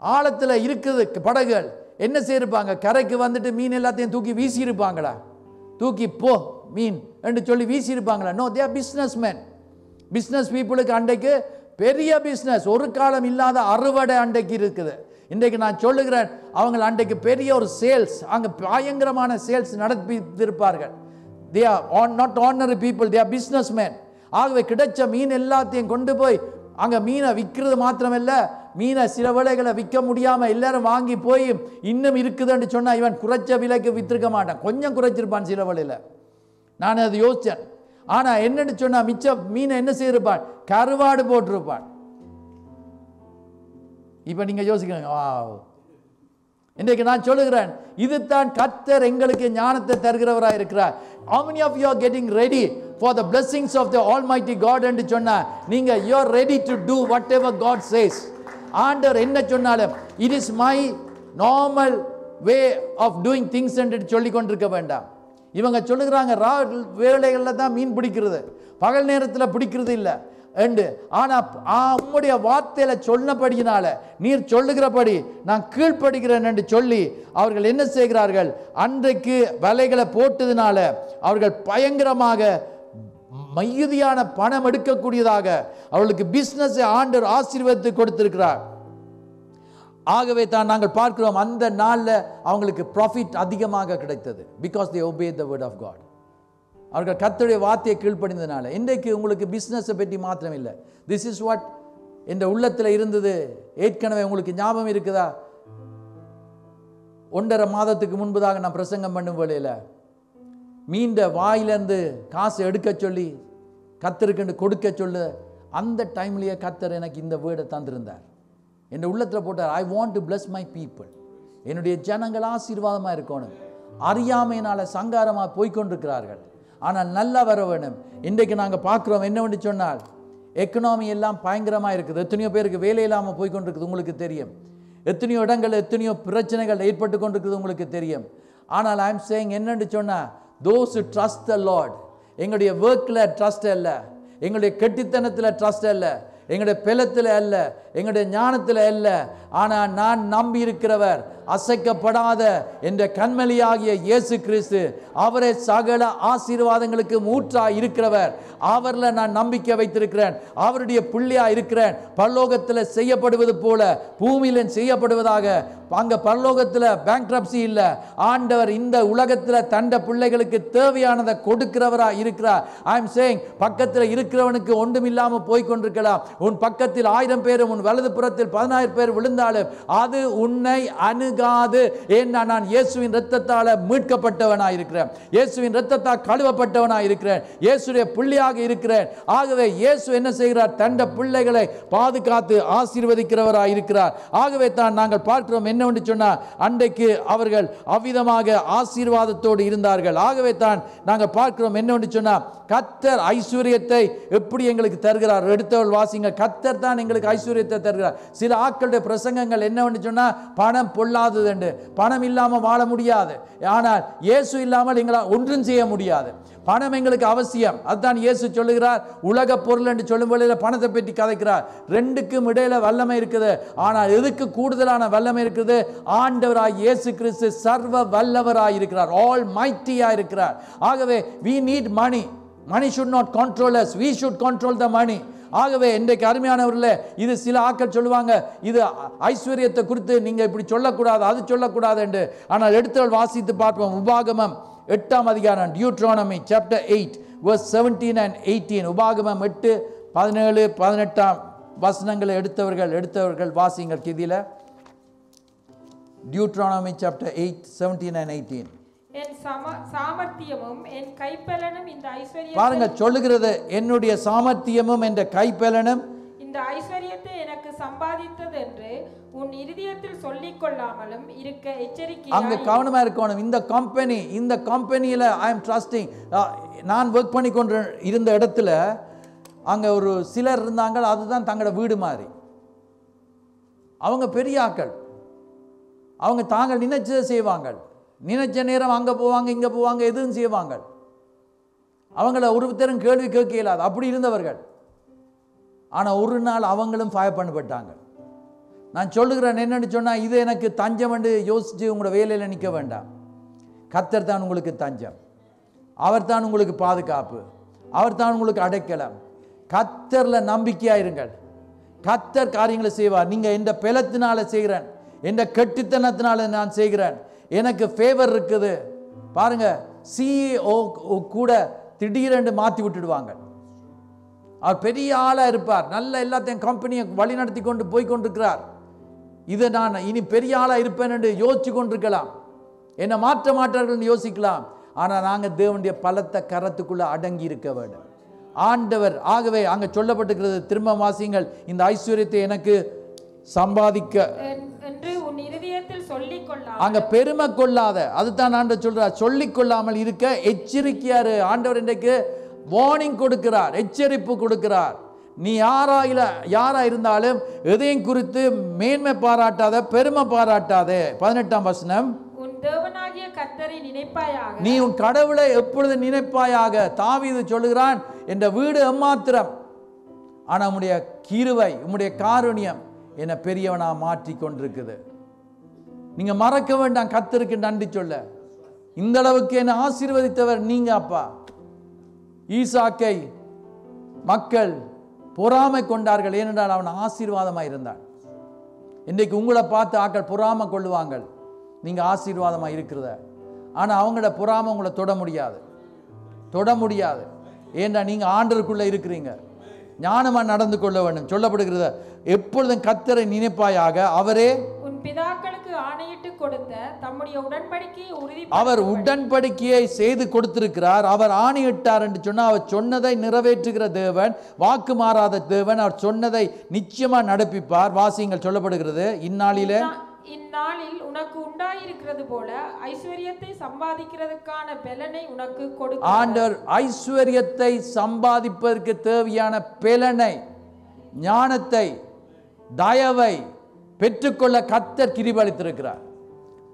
ஆழத்தில் இருக்குது படகுகள். என்ன செய்யிருப்பாங்க? கரைக்கு வந்துட்டு மீன் எல்லாத்தையும் தூக்கி வீசி இருப்பாங்களா? தூக்கி போ மீன் என்று சொல்லி வீசி இருப்பாங்களா? No, they are businessman. Business பீப்புளுக்கு அன்றைக்கு பெரிய பிஸ்னஸ், ஒரு காலம் இல்லாத அறுவடை அன்றைக்கு இருக்குது. இன்றைக்கு நான் சொல்லுகிறேன், அவங்க அன்றைக்கு பெரிய ஒரு சேல்ஸ், அங்கே பயங்கரமான sales நடத்தியிருப்பார்கள். they are not ordinary people, they are businessmen. ஆகவே கிடைச்ச மீன் எல்லாத்தையும் கொண்டு போய் அங்கே மீனை விற்கிறது மாத்திரமல்ல, மீனை சில வேளைகளை விற்க முடியாமல் எல்லாரும் வாங்கி போய் இன்னும் இருக்குதுன்னு சொன்னால் இவன் குறைச்ச விலைக்கு விற்றுக்க மாட்டான், கொஞ்சம் குறைச்சிருப்பான் சில வேளையில். நான் அதை யோசித்தேன். ஆனால் என்னன்னு சொன்னால் மிச்ச மீனை என்ன செய்திருப்பான்? கருவாடு போட்டிருப்பான். இப்போ நீங்கள் யோசிக்கிறீங்க, வா, இன்றைக்கு நான் சொல்லுகிறேன், இதுதான் கர்த்தர் எங்களுக்கு ஞானத்தை தருகிறவராக இருக்கிறார். How many of you are getting ready for the blessings of the Almighty God என்று சொன்னா நீங்க you are ready to do whatever God says. ஆண்டவர் என்ன சொன்னாலும் it is my normal way of doing things என்று சொல்லி கொண்டிருக்க வேண்டாம். இவங்க சொல்லுகிறாங்க வேலைகளில் தான் மீன் பிடிக்கிறது, பகல் நேரத்தில் பிடிக்கிறது இல்லை என்று. ஆனால் உம்முடைய வார்த்தையில சொன்னபடியினால நீர் சொல்லுகிறபடி நான் கீழ்ப்படுகிறேன் என்று சொல்லி அவர்கள் என்ன செய்கிறார்கள்? அன்றைக்கு வலைகளை போட்டதுனால அவர்கள் பயங்கரமாக மிகுதியான பணம் எடுக்கக்கூடியதாக அவர்களுக்கு பிசினஸ் ஆண்டவர் ஆசீர்வாதத்தை கொடுத்திருக்கிறார். ஆகவே தான் நாங்கள் பார்க்கிறோம், அந்த நாளில் அவங்களுக்கு ப்ராஃபிட் அதிகமாக கிடைத்தது. Because they obeyed the word of God. அவர்கள் கர்த்தருடைய வார்த்தையை கீழ்ப்படிந்ததுனால. இன்றைக்கு உங்களுக்கு பிஸ்னஸை பற்றி மாத்திரம் இல்லை, திஸ் இஸ் வாட் இந்த உள்ளத்தில் இருந்தது. ஏற்கனவே உங்களுக்கு ஞாபகம் இருக்குதா? 1.5 மாதத்துக்கு முன்பதாக நான் பிரசங்கம் பண்ணும் வேளையில் மீண்ட வாயிலிருந்து காசை எடுக்க சொல்லி கர்த்தருக்கு கொடுக்க சொல்லு, அந்த டைம்லேயே கர்த்தர் எனக்கு இந்த வேர்டை தந்திருந்தார். என் உள்ளத்தில் போட்டார், I want to plus my people. என்னுடைய ஜனங்கள் ஆசீர்வாதமாக இருக்கணும். அறியாமையினால சங்காரமாக போய்கொண்டிருக்கிறார்கள், ஆனால் நல்லா வர வேணும். இன்றைக்கு நாங்கள் பார்க்குறோம் என்னவென்று சொன்னால் எக்கனாமி எல்லாம் பயங்கரமாக இருக்குது. எத்தனையோ பேருக்கு வேலை இல்லாமல் போய்கொண்டிருக்குது, உங்களுக்கு தெரியும். எத்தனையோ இடங்கள் எத்தனையோ பிரச்சனைகள் ஏற்பட்டு கொண்டிருக்குது, உங்களுக்கு தெரியும். ஆனால் ஐ எம் சேயிங் என்னென்று சொன்னால் those who trust the Lord, எங்களுடைய ஒர்க்கில் ட்ரஸ்ட் அல்ல, எங்களுடைய கெட்டித்தனத்தில் ட்ரஸ்ட் அல்ல, எங்களுடைய பெலத்தில் அல்ல, எங்களுடைய ஞானத்தில் அல்ல, ஆனால் நான் நம்பி இருக்கிறவர் அசைக்கப்படாத என்ற கண்மலையாகிய இயேசு கிறிஸ்து, அவரே சகல ஆசீர்வாதங்களுக்கு ஊற்றாய் இருக்கிறவர். அவரில் நான் நம்பிக்கை வைத்திருக்கிறேன், அவருடைய பிள்ளையா இருக்கிறேன். பரலோகத்தில் செய்யப்படுவது போல பூமியிலும் செய்யப்படுவதாக. அங்கே பரலோகத்தில் பேங்க்ரப்சி இல்லை. ஆண்டவர் இந்த உலகத்தில் தண்ட பிள்ளைகளுக்கு தேவையானதை கொடுக்கிறவராக இருக்கிறார். ஐ எம் சேயிங், பக்கத்தில் இருக்கிறவனுக்கு ஒன்றும் இல்லாமல் போய்கொண்டிருக்கலாம். உன் பக்கத்தில் 1000 பேரும் உன் வலது புறத்தில் 10000 பேர் விழுந்தாலும் அது உன்னை அணுகாது. ஏன்னா நான் இயேசுவின் இரத்தத்தால் மீட்கப்பட்டவனாக இருக்கிறேன், இயேசுவின் இரத்தத்தால் கழுவப்பட்டவனாக இருக்கிறேன், இயேசுடைய பிள்ளையாக இருக்கிறேன். ஆகவே இயேசு என்ன செய்கிறார்? தண்ட பிள்ளைகளை பாதுகாத்து ஆசீர்வதிக்கிறவராக இருக்கிறார். ஆகவே தான் நாங்கள் பார்க்கிறோம் என்னவென்று சொன்னால் அன்றைக்கு அவர்கள் அவ்விதமாக ஆசீர்வாதத்தோடு இருந்தார்கள். ஆகவே தான் நாங்கள் பார்க்கிறோம் என்னவென்று சொன்னால் கர்த்தர் ஐஸ்வர்யத்தை எப்படி எங்களுக்கு தருகிறார்? எடுத்தவள் வாசிங்க, கர்த்தர் தான் எங்களுக்கு ஐஸ்வர்யத்தை தருகிறார். சில ஆட்களுடைய பிரசங்கங்கள் என்னவென்று சொன்னால் பணம் பொல்லாதது என்று, பணம் இல்லாமல் வாழ முடியாது, ஆனால் இயேசு இல்லாமல் எங்களால் ஒன்றும் செய்ய முடியாது. பணம் எங்களுக்கு அவசியம். அதுதான் இயேசு சொல்லுகிறார், உலக பொருள் என்று சொல்லும் வேளையில பணத்தை பற்றி கதைக்கிறார். ரெண்டுக்கும் இடையில வல்லமை இருக்குது, ஆனால் எதுக்கு கூடுதலான வல்லமை இருக்குது? ஆண்டவராய் இயேசு கிறிஸ்து சர்வ வல்லவராய் இருக்கிறார், ஆல் மைட்டியா இருக்கிறார். ஆகவே we need money. Money should not control us, we should control the money. ஆகவே இன்றைக்கு அருமையானவர்களே, இது சில ஆட்கள் சொல்லுவாங்க, இது ஐஸ்வர்யத்தை குறித்து நீங்க இப்படி சொல்லக்கூடாது, அது சொல்லக்கூடாது என்று. ஆனால் எடுத்தவள் வாசித்து பார்ப்போம். உபாகமம் 8ஆம் அதிகாரம், டியூட்ரானமி சாப்டர் 8 verse 17 and 18. உபாகமம் 8, 17, 18 வசனங்களை எடுத்தவர்கள் வாசிங்கள் கீதில. Deuteronomy chapter 8, 17 and 18. என் சாமர்த்தியமும் என் கைப்பலனும் இந்த ஐஸ்வர்யம் பாருங்க சொல்லுகிறது, என்னுடைய சாமர்த்தியமும் என்ற கைப்பலனும் இந்த ஐஸ்வர்யத்தை எனக்கு சம்பாதித்தது என்று உன் இருதயத்தில் சொல்லிக் கொள்ளாமலும் இருக்க எச்சரிக்கை. அங்க கவனமா இருக்கணும். இந்த கம்பெனியில ஐ எம் ட்ரஸ்டிங். நான் ஒர்க் பண்ணி கொண்டு இருந்த இடத்துல அங்க ஒரு சிலர் இருந்தாங்க, அதுதான் தங்களோட வீடு மாதிரி. அவங்க பெரிய ஆக்கள், அவங்க தாங்கள் நினைச்சதை செய்வாங்க. நினைச்ச நேரம் அங்க போவாங்க, இங்க போவாங்க, எதுவும் செய்வாங்க. அவங்கள ஒருத்தரும் கேள்வி கேட்க இயலாது, அப்படி இருந்தவர்கள். ஆனா ஒரு நாள் அவங்களும் ஃபயர் பண்ணப்பட்டாங்க. நான் சொல்லுகிறேன் என்னன்னு சொன்னா, இது எனக்கு தஞ்சம் என்று யோசிச்சு உங்களோட வேலையில நிற்க வேண்டாம். கர்த்தர் தான் உங்களுக்கு தஞ்சம், அவர் தான் உங்களுக்கு பாதுகாப்பு, அவர் தான் உங்களுக்கு அடைக்கலம். கர்த்தர்ல நம்பிக்கையா இருங்கள். கர்த்தர் காரியங்களை செய்வார். நீங்க எந்த பெலத்தினால செய்கிறேன், எந்த கெட்டித்தனத்தினால நான் செய்கிறேன், எனக்கு ஃபேவர் இருக்குது. பாருங்க, சிஇஓ கூட திடீரென்று மாற்றி விட்டுடுவாங்க. அவர் பெரிய ஆளா இருப்பார், நல்ல எல்லாத்தையும் கம்பெனியை வழி நடத்தி கொண்டு போய் கொண்டிருக்கிறார். இதை நான் இனி பெரிய ஆளா இருப்பேன் என்று யோசிச்சு கொண்டிருக்கலாம், என்னை மாற்ற மாட்டார்கள் யோசிக்கலாம். ஆனால் நாங்கள் தேவனுடைய பலத்த கரத்துக்குள்ள அடங்கி இருக்க வேண்டும். ஆண்டவர் ஆகவே அங்க சொல்லப்பட்டிருக்கிறது, திரும்ப வாசியுங்கள், இந்த ஐஸ்வர்யத்தை எனக்கு சம்பாதிக்க என்று உன் இருதயத்தில் சொல்லிக் கொள்ளாமல். அங்க பெருமை கொள்ளாத, அதுதான் ஆண்டவர் சொல்றார். சொல்லிக் கொள்ளாமல் இருக்க எச்சரிக்கையாரு. ஆண்டவர் இன்றைக்கு வார்னிங் கொடுக்கிறார், எச்சரிப்பு கொடுக்கிறார். நீ யாரா இருந்தாலும் எதையும் குறித்து மேன்மை பாராட்டாத, பெருமை பாராட்டாத. 18ஆம் வசனம், உன் தேவனாகிய கர்த்தரை நினைப்பாயாக. நீ உன் கடவுளை எப்பொழுது நினைப்பாயாக. தாவீது சொல்லுகிறான், என்ற வீடு எம்மாத்திரம், ஆனா உம்முடைய கிருபை, உம்முடைய காருண்யம் என்னை பெரியவனா மாற்றி கொண்டிருக்குது. நீங்க மறக்க வேண்டாம் கர்த்தருக்கு நன்றி சொல்ல. இந்த அளவுக்கு என்னை ஆசீர்வதித்தவர் நீங்க அப்பா. ஈசாக்கை மக்கள் பொறாமை கொண்டார்கள், ஏனென்றால் அவன் ஆசீர்வாதமாக இருந்தான். இன்றைக்கு உங்களை பார்த்து ஆக்கள் பொறாமை கொள்ளுவாங்க, நீங்க ஆசீர்வாதமாக இருக்கிறத. ஆனா அவங்களோட பொறாமை உங்களை தொட முடியாது. ஏன்னா நீங்க ஆண்டருக்குள்ள இருக்கிறீங்க. ஞானமா நடந்து கொள்ள வேண்டும். சொல்லப்படுகிறது, எப்பொழுதும் கர்த்தரை நினைப்பாயாக, அவரே உன் பிதாக்களுக்கு ஆணையிட்டு கொடுத்த தம்முடைய உடன்படிக்கையை அவர் உடன்படிக்கையை செய்து கொடுத்திருக்கிறார். அவர் ஆணையிட்டார் என்று சொன்னால், அவர் சொன்னதை நிறைவேற்றுகிற தேவன், வாக்கு மாறாத தேவன். அவர் சொன்னதை நிச்சயமா நடப்பிப்பார். வாசியங்கள் சொல்லப்படுகிறது, இந்நாளில் உனக்கு உண்டாயிருக்கிறது போல ஐஸ்வர்யத்தை சம்பாதிக்கிறதுக்கான பலனை உனக்கு கொடுக்க. ஆண்டவர் ஐஸ்வர்யத்தை சம்பாதிப்பதற்கு தேவையான பலனை, ஞானத்தை, தயவை பெற்றுக்கொள்ள கர்த்தர் கிருபை அளித்திருக்கிறார்.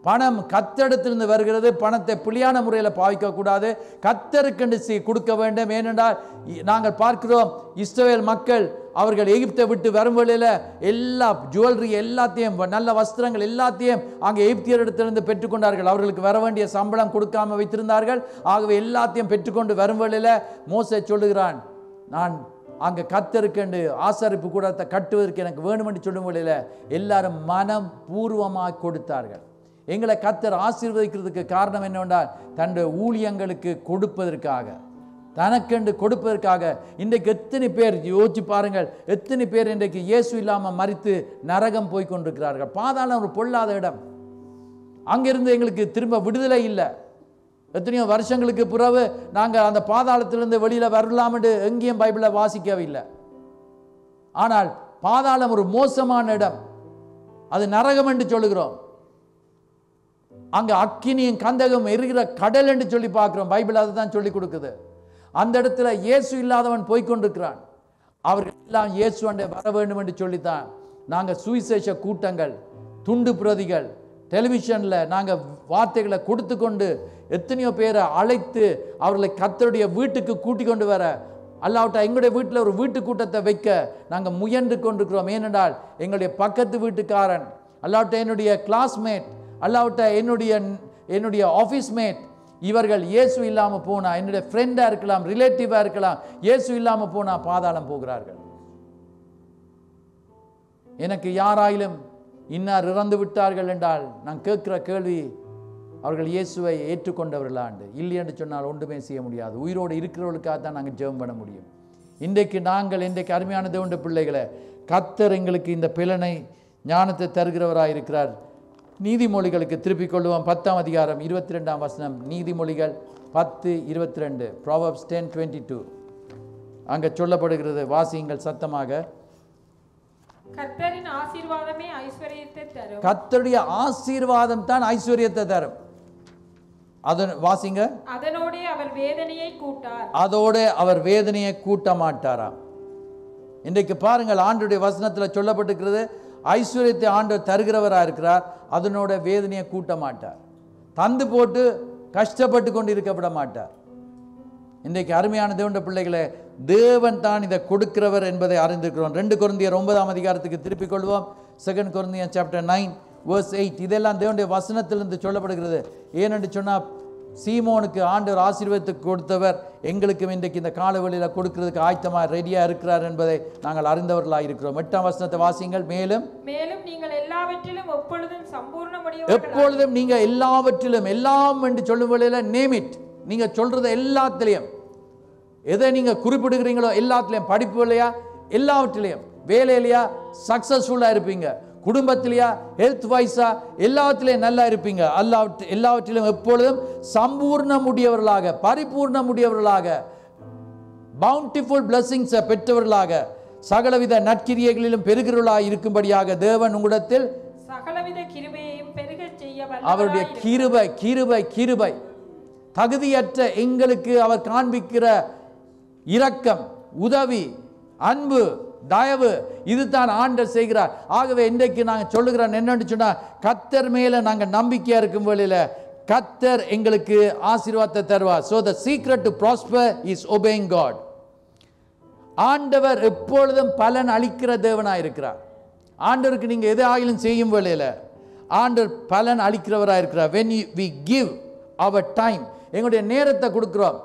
பணம் கர்த்தரிடத்திலிருந்து வருகிறது. பணத்தை புலியான முறையில் பாவிக்க கூடாது, கர்த்தருக்கு கொடுக்க வேண்டும். ஏனென்றால் நாங்கள் பார்க்கிறோம், இஸ்ரவேல் மக்கள் அவர்கள் எகிப்தை விட்டு வரும் வழியில் எல்லா ஜுவல்லரி எல்லாத்தையும், நல்ல வஸ்திரங்கள் எல்லாத்தையும் அங்கே எகிப்தியரிடத்திலிருந்து பெற்றுக்கொண்டார்கள். அவர்களுக்கு வர வேண்டிய சம்பளம் கொடுக்காம வைத்திருந்தார்கள். ஆகவே எல்லாத்தையும் பெற்றுக்கொண்டு வரும் வழியில் மோசே சொல்லுகிறான், நான் அங்கே கர்த்தருக்கு ஆசரிப்பு கூடத்தை கட்டுவதற்கு எனக்கு வேணும் என்று சொல்லும் வழியில் எல்லாரும் மனம் பூர்வமாக கொடுத்தார்கள். எங்களை கர்த்தர் ஆசீர்வதிக்கிறதுக்கு காரணம் என்னவென்றால், தன்னுடைய ஊழியங்களுக்கு கொடுப்பதற்காக, தனக்கென்று கொடுப்பதற்காக. இன்றைக்கு எத்தனை பேர் யோசிச்சு பாருங்கள், எத்தனை பேர் இன்றைக்கு இயேசு இல்லாமல் மரித்து நரகம் போய் கொண்டிருக்கிறார்கள். பாதாளம் ஒரு பொல்லாத இடம். அங்கிருந்து எங்களுக்கு திரும்ப விடுதலை இல்லை. எத்தனையோ வருஷங்களுக்கு பிறகு நாங்கள் அந்த பாதாளத்திலிருந்து வெளியில் வரலாம் என்று எங்கேயும் பைபிளை வாசிக்கவில்லை. ஆனால் பாதாளம் ஒரு மோசமான இடம், அது நரகம் என்று சொல்லுகிறோம். அங்க அக்கினியும் கந்தகம் எரிகிற கடல் என்று சொல்லி பார்க்கிறோம். பைபிள் அதுதான் சொல்லி கொடுக்குது. அந்த இடத்துல இயேசு இல்லாதவன் போய்கொண்டிருக்கிறான். அவர்கள் எல்லாம் இயேசு அண்டை வர வேண்டும் என்று சொல்லித்தான் நாங்கள் சுவிசேஷ கூட்டங்கள், துண்டு பிரதிகள், டெலிவிஷன்ல நாங்கள் வார்த்தைகளை கொடுத்து கொண்டு எத்தனையோ பேரை அழைத்து அவர்களை கர்த்தருடைய வீட்டுக்கு கூட்டிக் கொண்டு வர, அல்லாவிட்டா எங்களுடைய வீட்டில் ஒரு வீட்டு கூட்டத்தை வைக்க நாங்கள் முயன்று கொண்டிருக்கிறோம். ஏனென்றால் எங்களுடைய பக்கத்து வீட்டுக்காரன், அல்லாவிட்டா என்னுடைய கிளாஸ்மேட், அல்லாவிட்டா என்னுடைய ஆஃபீஸ் மேட், இவர்கள் இயேசு இல்லாமல் போனா, என்னுடைய ஃப்ரெண்டாக இருக்கலாம், ரிலேட்டிவாக இருக்கலாம், இயேசு இல்லாமல் போனா பாதாளம் போகிறார்கள். எனக்கு யாராயிலும் இன்னார் இறந்து விட்டார்கள் என்றால் நான் கேட்கிற கேள்வி, அவர்கள் இயேசுவை ஏற்றுக்கொண்டவர்களாண்டு? இல்லை என்று சொன்னால் ஒன்றுமே செய்ய முடியாது. உயிரோடு இருக்கிறவர்களுக்காக தான் நாங்கள் ஜெபம் பண்ண முடியும். இன்றைக்கு அருமையான தேவனுடைய பிள்ளைகளை, கர்த்தர் எங்களுக்கு இந்த பலனை, ஞானத்தை தருகிறவராக இருக்கிறார். நீதிமொழிகளுக்கு திருப்பிக் கொள்வோம். 10ஆம் அதிகாரம் 22ஆம் வசனம். நீதிமொழிகள் 10:22. Proverbs 10:22. அங்கே சொல்லப்படுகிறது, வாசியுங்கள் சத்தமாக. கர்த்தரின் ஆசீர்வாதமே ஐஸ்வரியத்தை தரும். கர்த்தருடைய ஆசீர்வாதம் தான் ஐஸ்வரியத்தை தரும். அதன் வாசிங்க. அதனோட அவர் வேதனையை கூட்டார். அதோட அவர் வேதனையை கூட்ட மாட்டாராம். இன்றைக்கு பாருங்கள், ஆண்டவருடைய வசனத்தில் சொல்லப்பட்டிருக்கிறது, ஐஸ்வர்யத்தை ஆண்டவர் தருகிறவராக இருக்கிறார், அதனோட வேதனையை கூட்ட மாட்டார். தந்து போட்டு கஷ்டப்பட்டு கொண்டு இருக்கப்பட மாட்டார். இன்றைக்கு அருமையான தேவனுடைய பிள்ளைகளே, தேவன் தான் இதை கொடுக்கிறவர் என்பதை அறிந்திருக்கிறோம். 2 கொரிந்தியர் 9ஆம் அதிகாரத்துக்கு திருப்பிக் கொள்வோம். 2 Corinthians chapter 9 verse 8. இதெல்லாம் தேவனுடைய வசனத்திலிருந்து சொல்லப்படுகிறது. ஏனென்று சொன்னால், சீமோனுக்கு ஆண்டவர் ஆசீர்வாதத்தை கொடுத்தவர் எங்களுக்கும் இன்றைக்கு இந்த காலவெளியில் கொடுக்கிறதுக்கு ஆயத்தமாக ரெடியாக இருக்கிறார் என்பதை நாங்கள் அறிந்தவர்களாக இருக்கிறோம். 8ஆம் வசனத்தை வாசிங்கள். மேலும் நீங்கள் எல்லாவற்றிலும் எப்பொழுதும் எப்பொழுதும் நீங்கள் எல்லாவற்றிலும், எல்லாம் என்று சொல்லும் வேளையில் நேம் இட், நீங்கள் சொல்றது எல்லாத்திலையும், எதை நீங்கள் குறிப்பிடுகிறீங்களோ எல்லாத்திலையும், படிப்பு இல்லையா, எல்லாவற்றிலையும், வேலையிலையா சக்சஸ்ஃபுல்லாக இருப்பீங்க, குடும்பத்திலையா, ஹெல்த் வைஸா, எல்லாத்திலையும் நல்லா இருப்பீங்க. எல்லாவற்றிலும் எப்பொழுதும் சம்பூர்ணமுடையவர்களாக, பரிபூர்ணமுடையவர்களாக, பவுண்டிஃபுல் பிளஸிங்ஸை பெற்றவர்களாக, சகலவித நற்கிரியைகளிலும் பெருகிறவர்களாக இருக்கும்படியாக தேவன் உங்களிடத்தில் சகலவித கிருபையையும் பெருகச் செய்ய அவருடைய கிருபை கிருபை கிருபை தகுதியற்ற எங்களுக்கு அவர் காண்பிக்கிற இரக்கம், உதவி, அன்பு, தயவு, இதுதான் ஆண்டவர் செய்கிறார். ஆகவே இன்றைக்கு நாங்கள் சொல்லுகிறோம் என்னன்னு சொன்னால், கர்த்தர் மேலே நாங்கள் நம்பிக்கையாக இருக்கும் வேளையில் கர்த்தர் எங்களுக்கு ஆசீர்வாதத்தை தருவார். So the secret to prosper is obeying God. ஆண்டவர் எப்பொழுதும் பலன் அளிக்கிற தேவனாக இருக்கிறார். ஆண்டவருக்கு நீங்கள் எது ஆகிலும் செய்யும் வேளையில் ஆண்டவர் பலன் அளிக்கிறவராக இருக்கிறார். when we give our time, எங்களுடைய நேரத்தை கொடுக்குறோம்.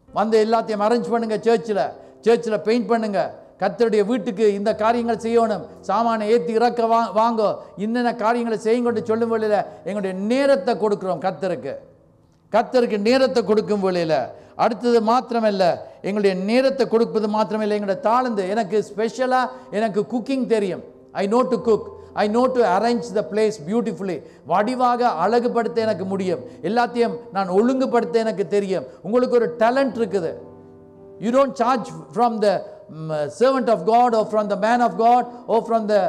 வந்து எல்லாத்தையும் அரேஞ்ச் பண்ணுங்க, சர்ச்சில் பெயிண்ட் பண்ணுங்க, கர்த்தருடைய வீட்டுக்கு இந்த காரியங்கள் செய்யணும், சாமானை ஏற்றி இறக்க வாங்கோ, இன்னென்ன காரியங்களை செய்யுங்கொண்டு சொல்லும் வேளையில் எங்களுடைய நேரத்தை கொடுக்குறோம் கர்த்தருக்கு நேரத்தை கொடுக்கும் வேளையில். அடுத்தது மாத்திரமல்ல, எங்களுடைய நேரத்தை கொடுப்பது மாத்திரமில்லை, எங்களுடைய தாளந்து. எனக்கு ஸ்பெஷலாக எனக்கு குக்கிங் தெரியும். I know to cook, I know to arrange the place beautifully. வடிவாக அழகுபடுத்த எனக்கு முடியும், எல்லாத்தையும் நான் ஒழுங்குபடுத்த எனக்கு தெரியும். உங்களுக்கு ஒரு டேலண்ட் இருக்குது. You don't charge from the servant of God or from the man of God or from the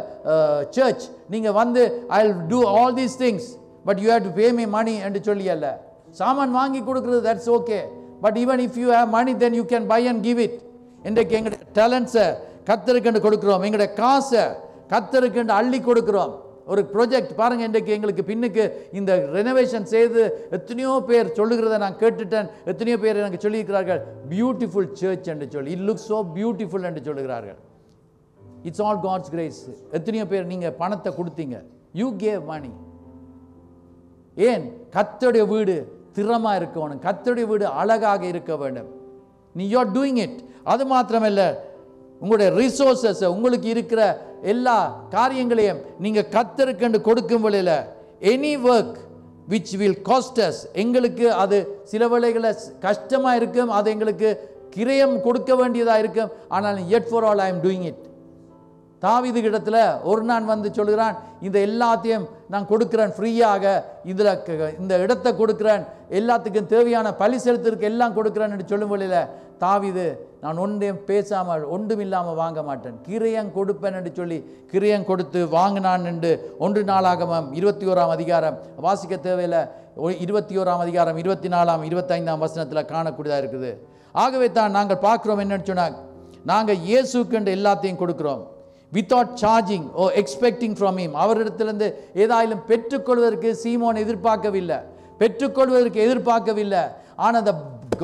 church. நீங்கள் வந்து I'll do all these things but you have to pay me money என்று சொல்லி அல்ல. சாமான் வாங்கி கொடுக்கிறது, that's okay, but even if you have money then you can buy and give it. இன்றைக்கு எங்களுடைய டேலண்ட்ஸை கர்த்தருக்கு கொடுக்கிறோம், எங்களுடைய காசை கர்த்தருக்கு அள்ளி கொடுக்கிறோம். ஒரு ப்ராஜெக்ட் பாருங்கள், இன்றைக்கு எங்களுக்கு பின்னுக்கு இந்த ரெனோவேஷன் செய்து எத்தனையோ பேர் சொல்லுகிறத நான் கேட்டுட்டேன். எத்தனையோ பேர் எனக்கு சொல்லியிருக்கிறார்கள், பியூட்டிஃபுல் சர்ச் என்று சொல்லி, இட் லுக்ஸ் ஸோ பியூட்டிஃபுல் என்று சொல்லுகிறார்கள். It's all God's grace. எத்தனையோ பேர் நீங்கள் பணத்தை கொடுத்தீங்க, யூ கேவ் மணி. ஏன்? கர்த்தருடைய வீடு திறமாக இருக்க வேணும், கர்த்தருடைய வீடு அழகாக இருக்க வேண்டும். நீ யூ ஆர் டூயிங் இட். அது மாத்திரமல்ல, உங்களுடைய ரிசோர்ஸஸ், உங்களுக்கு இருக்கிற எல்லா காரியங்களையும் நீங்கள் கர்த்தருக்கு கொடுக்கும் வேளையில் any work which will cost us, எங்களுக்கு அது சில வேளைகளில் கஷ்டமாக இருக்கும், அது எங்களுக்கு கிரயம் கொடுக்க வேண்டியதாக இருக்கும். ஆனால் yet for all I am doing it. தாவீது இடத்துல ஒரு நாள் வந்து சொல்கிறான், இந்த எல்லாத்தையும் நான் கொடுக்குறேன் ஃப்ரீயாக, இதில் இந்த இடத்தை கொடுக்குறேன், எல்லாத்துக்கும் தேவையான பலி செலுத்துறதுக்கு எல்லாம் கொடுக்குறேன் என்று சொல்லும் வழியில் தாவீது, நான் ஒன்றையும் பேசாமல் ஒன்றும் இல்லாமல் வாங்க மாட்டேன், கிரயம் கொடுப்பேன் என்று சொல்லி கிரயம் கொடுத்து வாங்கினான் என்று 1 நாளாகமம் 21ஆம் அதிகாரம் வாசிக்க தேவையில்லை, 21ஆம் அதிகாரம் 24ஆம் 25ஆம் வசனத்தில் காணக்கூடியதாக இருக்குது. ஆகவே தான் நாங்கள் பார்க்குறோம் என்னன்னு சொன்னால், நாங்கள் இயேசுக்கு எல்லாத்தையும் கொடுக்குறோம் without charging or expecting from him. அவரிடத்திலிருந்து ஏதாயிலும் பெற்றுக்கொள்வதற்கு சீமோன் எதிர்பார்க்கவில்லை. ஆனால் the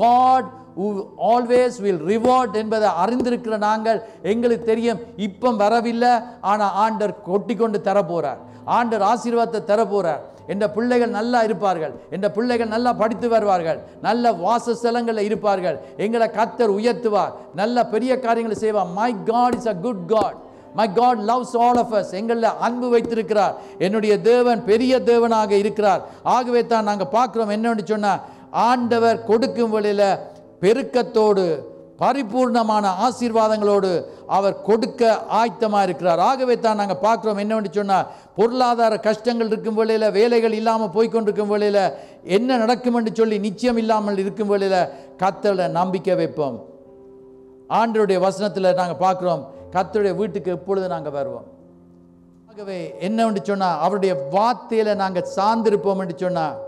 God who always will reward என்பதை அறிந்திருக்கிற நாங்கள், எங்களுக்கு தெரியும் இப்போ வரவில்லை, ஆனால் ஆண்டவர் கொட்டி கொண்டு தரப்போறார், ஆண்டவர் ஆசீர்வாதத்தை தரப்போறார். என்ற பிள்ளைகள் நல்லா இருப்பார்கள், என்ற பிள்ளைகள் நல்லா படித்து வருவார்கள், நல்ல வாசஸ்தலங்களில் இருப்பார்கள், எங்களை கர்த்தர் உயர்த்துவார், நல்ல பெரிய காரியங்களை செய்வார். My God is a good God. My God loves all of us. எங்களில் அன்பு வைத்திருக்கிறார். என்னுடைய தேவன் பெரிய தேவனாக இருக்கிறார். ஆகவே தான் நாங்கள் பார்க்குறோம் என்னன்னு சொன்னால், ஆண்டவர் கொடுக்கும் வழியில் பெருக்கத்தோடு பரிபூர்ணமான ஆசீர்வாதங்களோடு அவர் கொடுக்க ஆயத்தமாக இருக்கிறார். ஆகவே தான் நாங்கள் பார்க்குறோம் என்னவென்று சொன்னால், பொருளாதார கஷ்டங்கள் இருக்கும் வேளையில், வேலைகள் இல்லாமல் போய்கொண்டிருக்கும் வேளையில், என்ன நடக்கும் என்று சொல்லி நிச்சயம் இல்லாமல் இருக்கும் வேளையில் கர்த்தரில் நம்பிக்கை வைப்போம். ஆண்டவருடைய வசனத்தில் நாங்கள் பார்க்குறோம், கர்த்தருடைய வீட்டுக்கு எப்பொழுது நாங்கள் வருவோம். ஆகவே என்னவென்று சொன்னால், அவருடைய வார்த்தையில் நாங்கள் சார்ந்திருப்போம் என்று சொன்னால்,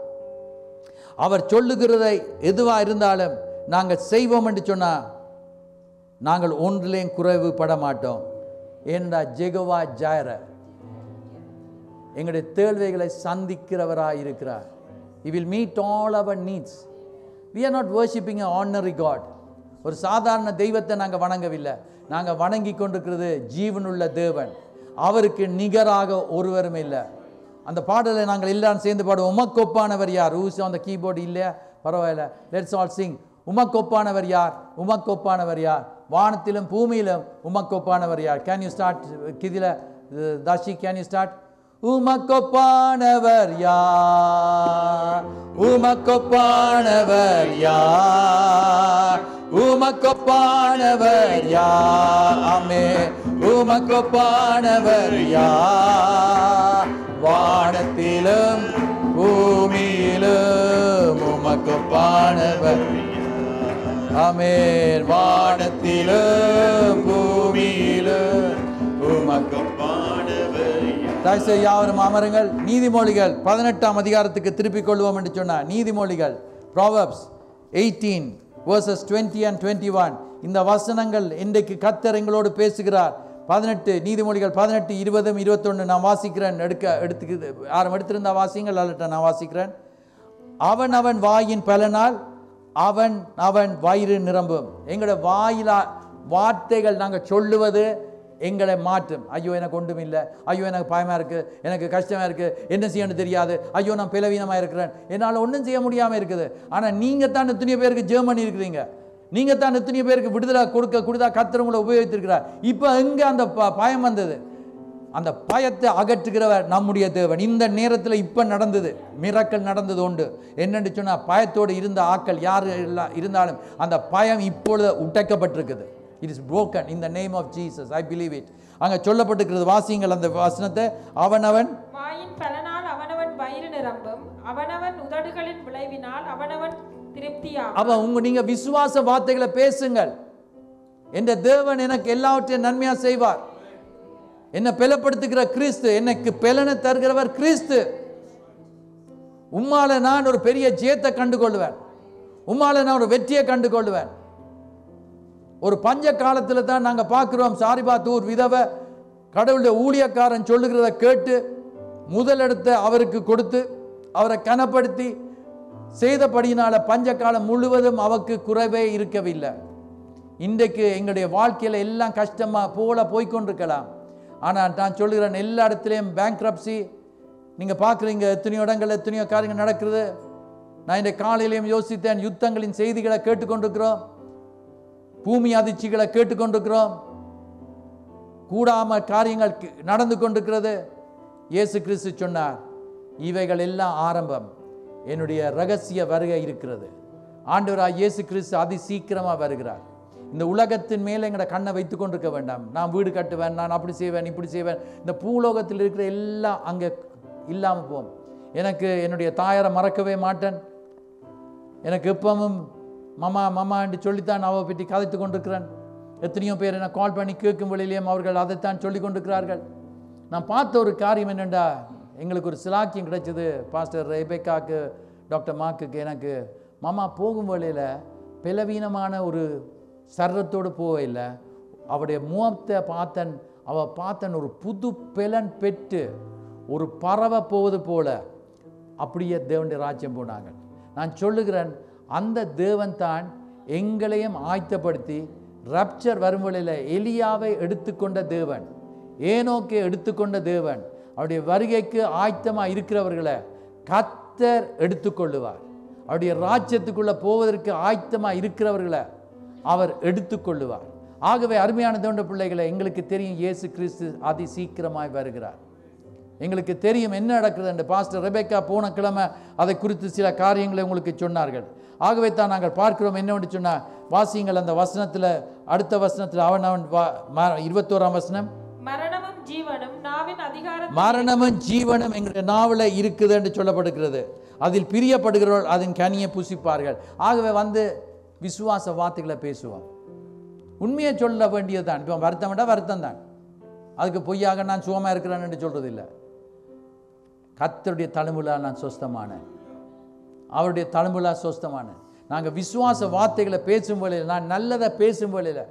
அவர் சொல்லுகிறதை எதுவாக இருந்தாலும் நாங்கள் செய்வோம் என்று சொன்னால், நாங்கள் ஒன்றிலேயும் குறைவுபட மாட்டோம். ஏனென்றா ஜெகோவா ஜாயிரே எங்களுடைய தேவைகளை சந்திக்கிறவராக இருக்கிறார். He will meet all our needs. We are not worshipping an ordinary God. ஒரு சாதாரண தெய்வத்தை நாங்கள் வணங்கவில்லை. நாங்கள் வணங்கி கொண்டிருக்கிறது ஜீவனுள்ள தேவன். அவருக்கு நிகராக ஒருவரும் இல்லை. அந்த பாடலை நாங்கள் எல்லாரும் சேர்ந்து பாடுவோம். உமக்கொப்பானவர் யார்? ஊசி அந்த கீபோர்டு இல்லையா? பரவாயில்ல. Let's all sing. உமக்கொப்பானவர் யார்? உமக்கொப்பானவர் யார்? வானத்திலும் பூமியிலும் உமக்கொப்பானவர் யார்? கேன் யூ ஸ்டார்ட் கிதில தாஷி? Can you start? உமக்கொப்பானவர் யார்? உமக்கொப்பானவர் யார்? உமக்கொப்பானவர் யார்? ஆமென். உமக்கொப்பானவர் யார்? வானத்திலும் பூமியிலும் உமக்கொப்பானவர். ஆமென். வானத்திலும் பூமியிலும் உமக்கொப்பானவர். யாவரும் அமருங்கள். நீதிமொழிகள் 18ஆம் அதிகாரத்துக்கு திருப்பிக் கொள்வோம் என்று சொன்னார். நீதிமொழிகள், Proverbs 18 verses 20 and 21. இந்த வசனங்கள் இன்றைக்கு கர்த்தர் எங்களோடு பேசுகிறார். 18 நீதிமொழிகள் 18, 20, 21 நான் வாசிக்கிறேன். யாரும் எடுத்திருந்தா வாசிங்கள், அல்லட்ட நான் வாசிக்கிறேன். அவன் அவன் வாயின் பலனால் அவன் வயிறு நிரம்பும். எங்களுடைய வாயிலா வார்த்தைகள் நாங்கள் சொல்லுவது எங்களை மாற்றும். ஐயோ எனக்கு ஒன்றும் இல்லை, ஐயோ எனக்கு பயமாக இருக்குது, எனக்கு கஷ்டமாக இருக்குது, என்ன செய்யணும்னு தெரியாது, ஐயோ நான் பலவீனமாக இருக்கிறேன், என்னால் ஒன்றும் செய்ய முடியாமல் இருக்குது. ஆனால் நீங்கள் தான் எத்தனையோ பேருக்கு ஜெர்மனி இருக்கிறீங்க, நீங்கள் தான் எத்தனையோ பேருக்கு விடுதலை கொடுத்தா கர்த்தர் உங்களை உபயோகித்திருக்கிறார். இப்போ எங்கே அந்த பயம் வந்தது? அந்த பயத்தை அகற்றுகிறவர் நம்முடைய தேவன். இந்த நேரத்தில் இப்போ நடந்தது, மிரக்கல் நடந்தது உண்டு. என்னென்னு சொன்னால், பயத்தோடு இருந்த ஆக்கள் யார் இருந்தாலும் அந்த பயம் இப்பொழுது உடைக்கப்பட்டிருக்குது. It is broken in the name of Jesus. I believe it. அங்கே சொல்லப்பட்டிருக்கிறது. வாசியுங்கள் அந்த வசனத்தை. அவனவன் வாயின் பலனால் அவனவன் வயிறு நிரம்பும், அவனவன் உதடுகளின் விளைவினால் அவனவன் திருப்தியாகும். அப்ப நீங்க விசுவாச வார்த்தைகளை பேசுங்கள். என்ற தேவன் எனக்கு எல்லாவற்றையும் நன்மையா செய்வார். என்ன பலப்படுத்துகிற கிறிஸ்து, எனக்கு பலனை தருகிறவர் கிறிஸ்து. உம்மால நான் ஒரு பெரிய ஜெயத்தை கண்டுகொள்வேன், உம்மால நான் ஒரு வெற்றியை கண்டுகொள்வேன். ஒரு பஞ்ச காலத்தில் தான் நாங்கள் பார்க்கிறோம், சாரிபாத்தூர் விதவை கடவுளுடைய ஊழியக்காரன் சொல்லுகிறத கேட்டு முதலிடத்தை அவருக்கு கொடுத்து அவரை கனப்படுத்தி செய்தபடியினால பஞ்ச காலம் முழுவதும் அவருக்கு குறைவே இருக்கவில்லை. இன்றைக்கு எங்களுடைய வாழ்க்கையில் எல்லாம் கஷ்டமாக போல போய்கொண்டிருக்கலாம். ஆனால் நான் சொல்லுகிறேன், எல்லா இடத்துலையும் பேங்க்ரப்சி நீங்கள் பார்க்குறீங்க. எத்தனையோ இடங்கள் எத்தனையோ காரியங்கள் நடக்கிறது. நான் இந்த காலையிலையும் யோசித்தேன், யுத்தங்களின் செய்திகளை கேட்டுக்கொண்டிருக்கிறோம், பூமி அதிர்ச்சிகளை கேட்டுக்கொண்டிருக்கிறோம், கூடாம காரியங்கள் நடந்து கொண்டிருக்கிறது. இயேசு கிறிஸ்து சொன்னார், இவைகள் எல்லாம் ஆரம்பம், என்னுடைய ரகசிய வருகை இருக்கிறது. ஆண்டவராய் இயேசு கிறிஸ்து அதி சீக்கிரமாக வருகிறார். இந்த உலகத்தின் மேலே எங்களோட கண்ணை வைத்து கொண்டிருக்க வேண்டாம். நான் வீடு கட்டுவேன், நான் அப்படி செய்வேன், இப்படி செய்வேன். இந்த பூலோகத்தில் இருக்கிற எல்லாம் அங்கே இல்லாமல் போகும். எனக்கு என்னுடைய தாயாரை மறக்கவே மாட்டேன். எனக்கு எப்பவும் மாமா மாமா என்று சொல்லித்தான் அவரை பற்றி கதைத்து கொண்டிருக்கிறேன். எத்தனையோ பேர் என்னை கால் பண்ணி கேட்கும் வழியிலேயும் அவர்கள் அதைத்தான் சொல்லி கொண்டிருக்கிறார்கள். நான் பார்த்த ஒரு காரியம் என்னென்றா, எங்களுக்கு ஒரு சிலாக்கியம் கிடைச்சது. பாஸ்டர் ரெபேக்காக்கு, டாக்டர் மார்க்குக்கு, எனக்கு மாமா போகும் வழியில் பலவீனமான ஒரு சர்வத்தோடு போகவில்லை. அவருடைய முகத்தை பார்த்தன் ஒரு புது பலன் பெற்று ஒரு பறவை போவது போல அப்படியே தேவனுடைய ராஜ்யம் போனாங்க. நான் சொல்லுகிறேன், அந்த தேவன் தான் எங்களையும் ஆயத்தப்படுத்தி ரப்சர் வரும் வழியில் எலியாவை எடுத்துக்கொண்ட தேவன், ஏனோக்கை எடுத்துக்கொண்ட தேவன். அவருடைய வருகைக்கு ஆயத்தமாக இருக்கிறவர்களை கர்த்தர் எடுத்துக்கொள்ளுவார். அவருடைய ராஜ்யத்துக்குள்ளே போவதற்கு ஆயத்தமாக இருக்கிறவர்களை அவர் எடுத்துக்கொள்ளுவார். ஆகவே அருமையான தேவனுடைய பிள்ளைகளை, எங்களுக்கு தெரியும் இயேசு கிறிஸ்து அதி சீக்கிரமாய் வருகிறார். எங்களுக்கு தெரியும் என்ன நடக்குது என்று பாஸ்டர் ரெபேக்கா போன கிழமை அதை குறித்து சில காரியங்களை உங்களுக்கு சொன்னார்கள். ஆகவே தான் நாங்கள் பார்க்கிறோம் என்னவென்று சொன்னால், வாசியுங்கள் அந்த வசனத்தில், அடுத்த வசனத்தில் அவன் 21ஆம் வசனம், மரணமும் ஜீவனும் நாவின் அதிகாரம், மரணமும் ஜீவனும் எங்களுடைய நாவில் இருக்குது என்று சொல்லப்படுகிறது. அதில் பிரியப்படுகிறவர்கள் அதன் கனியை புசிப்பார்கள். ஆகவே விசுவாச வார்த்தைகளை பேசுவோம். உண்மையை சொல்ல வேண்டியது தான். இப்போ வருத்தம்டா வருத்தம் தான், அதுக்கு பொய்யாக நான் சுகமாக இருக்கிறேன் என்று சொல்றது இல்லை. கர்த்தருடைய தழும்புலா நான் சொஸ்தமானேன், அவருடைய தழும்புலா சொஸ்தமானேன். நாங்கள் விசுவாச வார்த்தைகளை பேசும் வேளையில், நான் நல்லதை பேசும் வேளையில்,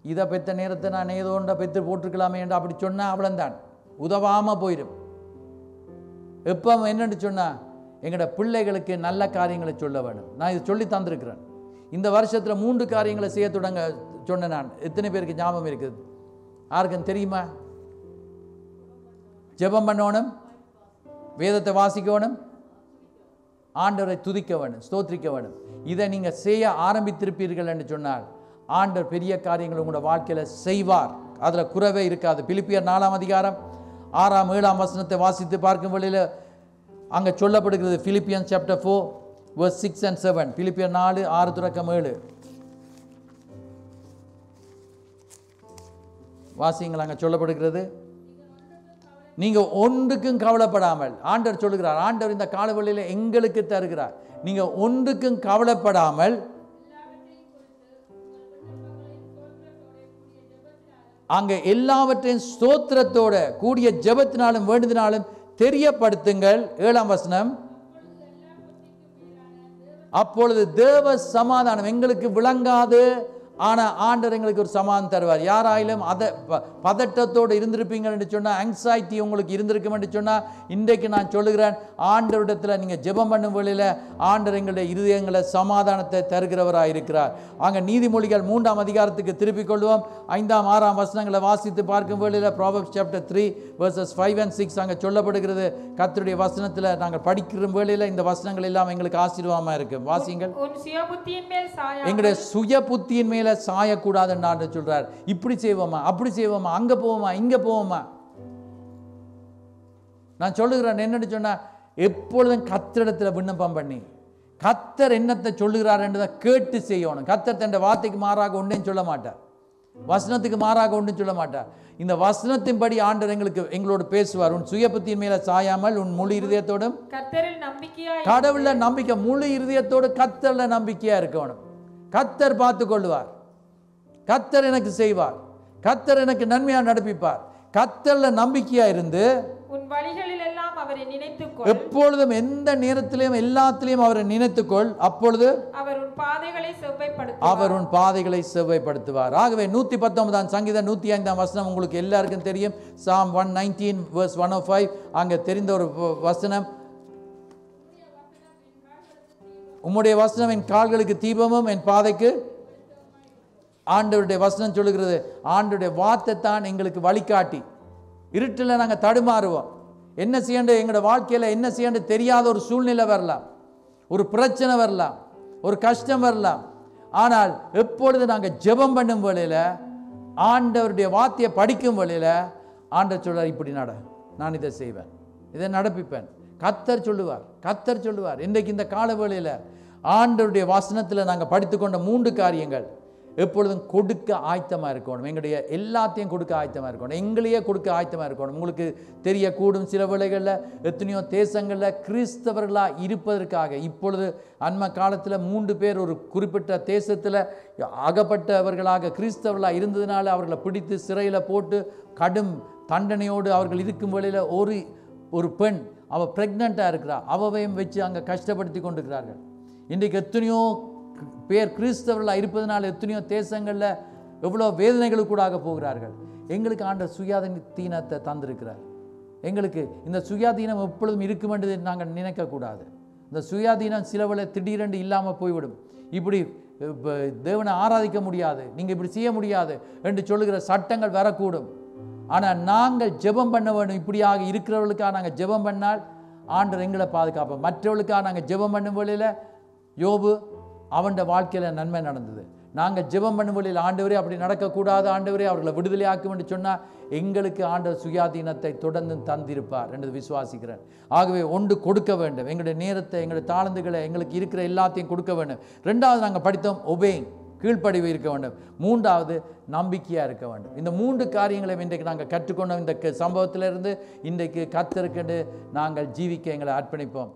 இதை பெற்ற நேரத்தை நான் ஏதோ ஒன்றை பெற்று போட்டிருக்கலாமே என்று அப்படி சொன்னால் அவ்வளோந்தான், உதவாமல் போயிடும். எப்போ என்னென்னு சொன்னால், எங்களோட பிள்ளைகளுக்கு நல்ல காரியங்களை சொல்ல வேணும். நான் இது சொல்லி தந்திருக்கிறேன். இந்த வருஷத்தில் 3 காரியங்களை செய்ய தொடங்க சொன்னேன் நான். எத்தனை பேருக்கு ஞாபகம் இருக்குது? யாருக்கும் தெரியுமா? ஜெபம் பண்ணணும், வேதத்தை வாசிக்கணும், ஆண்டவரை துதிக்க வேணும், ஸ்தோத்திரிக்க வேணும். இதை நீங்கள் செய்ய ஆரம்பித்திருப்பீர்கள் என்று சொன்னால் ஆண்டவர் பெரிய காரியங்கள் உங்களோட வாழ்க்கையில் செய்வார். அதில் குறைவே இருக்காது. பிலிப்பியர் 4ஆம் அதிகாரம் 6ஆம் 7ஆம் வசனத்தை வாசித்து பார்க்கும் வழியில் அங்கே சொல்லப்படுகிறது. Philippians chapter 4 verse 6 and 7. பிலிப்பியர் 4 6 தொடக்கம் 7 வாசியுங்கள். அங்கே சொல்லப்படுகிறது, நீங்கள் ஒன்றுக்கும் கவலைப்படாமல், ஆண்டவர் சொல்லுகிறார், ஆண்டவர் இந்த காலவெளியில் எங்களுக்கு தருகிறார், நீங்கள் ஒன்றுக்கும் கவலைப்படாமல் அங்கே எல்லாவற்றையும் ஸ்தோத்திரத்தோட கூடிய ஜெபத்தினாலும் வேண்டுதினாலும் தெரியப்படுத்துங்கள். 7ஆம் வசனம், அப்பொழுது தேவ சமாதானம் எங்களுக்கு விளங்காது, ஆனால் ஆண்டவர் எங்களுக்கு ஒரு சமாதானம் தருவார். யாராயிலும் அதை பதட்டத்தோடு இருந்திருப்பீங்க என்று சொன்னால், ஆங்ஸைட்டி உங்களுக்கு இருந்திருக்கும் என்று சொன்னால், இன்றைக்கு நான் சொல்லுகிறேன், ஆண்டவரிடத்தில் நீங்கள் ஜெபம் பண்ணும் வேளையில் ஆண்டவர் எங்களுடைய இருதயங்களை சமாதானத்தை தருகிறவராக இருக்கிறார். அங்கே நீதிமொழிகள் 3ஆம் அதிகாரத்துக்கு திருப்பிக் கொள்வோம். 5ஆம் 6ஆம் வசனங்களை வாசித்து பார்க்கும் வேளையில் Proverbs chapter 3 verses 5 and 6 அங்கே சொல்லப்படுகிறது. கர்த்தருடைய வசனத்தில் நாங்கள் படிக்கிற வேளையில் இந்த வசனங்கள் எல்லாம் எங்களுக்கு ஆசீர்வாதமாக இருக்கும். வாசிங்கள். எங்களுடைய சுய புத்தியின் மேல் சாயக்கூடாது என்று சொல்றார். இப்படி செய்வோமா, அப்படி செய்வோமா, அங்க போவோமா, இங்க போவோமா. நான் சொல்லுகிறேன் என்னன்னு சொன்னா, எப்பொழுதும் கர்த்தரிடத்தில் விண்ணப்பம் பண்ணி கர்த்தர் என்னத்தை சொல்லுகிறார் என்றதை கேட்டு செய்யணும். கர்த்தர் தன் வார்த்தைக்கு மாறாக ஒன்றையும் சொல்ல மாட்டார், வசனத்துக்கு மாறாக ஒன்றும் சொல்ல மாட்டார். இந்த வசனத்தின்படி ஆண்டவர் எங்களோடு பேசுவார். உன் சுய புத்தியின் மேல சாயாமல் உன் முழு இருதயத்தோடும் கடவுள்ல நம்பிக்கை, முழு இருதயத்தோடு கர்த்தர்ல நம்பிக்கையா இருக்கணும். கர்த்தர் பார்த்து கொள்வார், கர்த்தர் எனக்கு செய்வார், கர்த்தர் எனக்கு நன்மையா நடப்பிப்பார். கர்த்தர்ல நம்பிக்கையா இருந்து உன் வழிகளில் எல்லாம் அவரை நினைத்துக்கொள், எப்பொழுதும் எந்த நேரத்திலும் எல்லாத்திலையும் அவரை நினைத்துக்கொள், அப்பொழுது அவர் உன் பாதைகளை செவ்வைப்படுத்துவார். ஆகவே 119ஆம் சங்கீதம் 105ஆம் வசனம் உங்களுக்கு எல்லாருக்கும் தெரியும். Psalm 119 verse 105 அங்கே தெரிந்த ஒரு வசனம், உம்முடைய வசனம் என் கால்களுக்கு தீபமும் என் பாதைக்கு. ஆண்டவருடைய வசனம் சொல்லுகிறது, ஆண்டவருடைய வார்த்தை தான் எங்களுக்கு வழிகாட்டி. இருட்டில் நாங்கள் தடுமாறுவோம், என்ன செய்யண்டு எங்களோட வாழ்க்கையில் என்ன செய்யண்டு தெரியாத ஒரு சூழ்நிலை வரலாம், ஒரு பிரச்சனை வரலாம், ஒரு கஷ்டம் வரலாம். ஆனால் எப்பொழுது நாங்கள் ஜெபம் பண்ணும் வேளையில், ஆண்டவருடைய வார்த்தையை படிக்கும் வேளையில் ஆண்டவர் சொல்வார், இப்படி நட, நான் இதை செய்வேன், இதை நடப்பிப்பேன். கர்த்தர் சொல்லுவார், கர்த்தர் சொல்லுவார். இன்றைக்கு இந்த கால வேளையில் ஆண்டவருடைய வசனத்தில் நாங்கள் படித்துக்கொண்ட 3 காரியங்கள், எப்பொழுதும் கொடுக்க ஆயத்தமாக இருக்கணும். எங்களுடைய எல்லாத்தையும் கொடுக்க ஆயத்தமாக இருக்கணும், எங்களையே கொடுக்க ஆயத்தமாக இருக்கணும். உங்களுக்கு தெரியக்கூடும், சில வேளைகளில் எத்தனையோ தேசங்களில் கிறிஸ்தவர்களாக இருப்பதற்காக இப்பொழுது அண்மை காலத்தில் 3 பேர் ஒரு குறிப்பிட்ட தேசத்தில் அகப்பட்டவர்களாக கிறிஸ்தவர்களாக இருந்ததுனால அவர்களை பிடித்து சிறையில் போட்டு கடும் தண்டனையோடு அவர்கள் இருக்கும் வேளையில் ஒரு பெண் அவள் ப்ரெக்னெண்ட்டாக இருக்கிறாள், அவவையும் வச்சு அங்கே கஷ்டப்படுத்தி கொண்டிருக்கிறார்கள். இன்றைக்கு எத்தனையோ பேர் கிறிஸ்தவர்களாக இருப்பதனால எத்தனையோ தேசங்களில் எவ்வளோ வேதனைகளுக்கூடாக போகிறார்கள். எங்களுக்கு ஆண்டவர் சுயாதீனத்தை தந்திருக்கிறார். எங்களுக்கு இந்த சுயாதீனம் எப்பொழுதும் இருக்கும் என்று நாங்கள் நினைக்கக்கூடாது. இந்த சுயாதீனம் சிலவளை திடீரென்று இல்லாமல் போய்விடும். இப்படி தேவனை ஆராதிக்க முடியாது, நீங்கள் இப்படி செய்ய முடியாது என்று சொல்லுகிற சட்டங்கள் வரக்கூடும். ஆனால் நாங்கள் ஜெபம் பண்ண வேண்டும். இப்படியாக இருக்கிறவர்களுக்காக நாங்கள் ஜெபம் பண்ணால் ஆண்டவர் எங்களை பாதுகாப்போம். மற்றவர்களுக்காக நாங்கள் ஜெபம் பண்ணும் வேளையில் யோபு அவன் வாழ்க்கையில் நன்மை நடந்தது. நாங்கள் ஜெபம் பண்ணும் வழியில் ஆண்டவரே அப்படி நடக்கக்கூடாது ஆண்டவரே அவர்களை விடுதலை ஆக்கும் என்று சொன்னால் எங்களுக்கு ஆண்டவர் சுயாதீனத்தை தொடர்ந்து தந்திருப்பார் என்று விசுவாசிக்கிறேன். ஆகவே ஒன்று கொடுக்க வேண்டும், எங்களுடைய நேரத்தை எங்களுடைய தாளந்துகளை எங்களுக்கு இருக்கிற எல்லாத்தையும் கொடுக்க வேண்டும். ரெண்டாவது நாங்கள் படித்தோம் ஒபேயிங், கீழ்ப்படிவு இருக்க வேண்டும். மூன்றாவது நம்பிக்கையாக இருக்க வேண்டும். இந்த 3 காரியங்களை இன்றைக்கு நாங்கள் கற்றுக்கொண்டோம். இந்த சம்பவத்திலிருந்து இன்றைக்கு கர்த்தருக்கென்று நாங்கள் ஜீவிக்க எங்களை அர்ப்பணிப்போம்.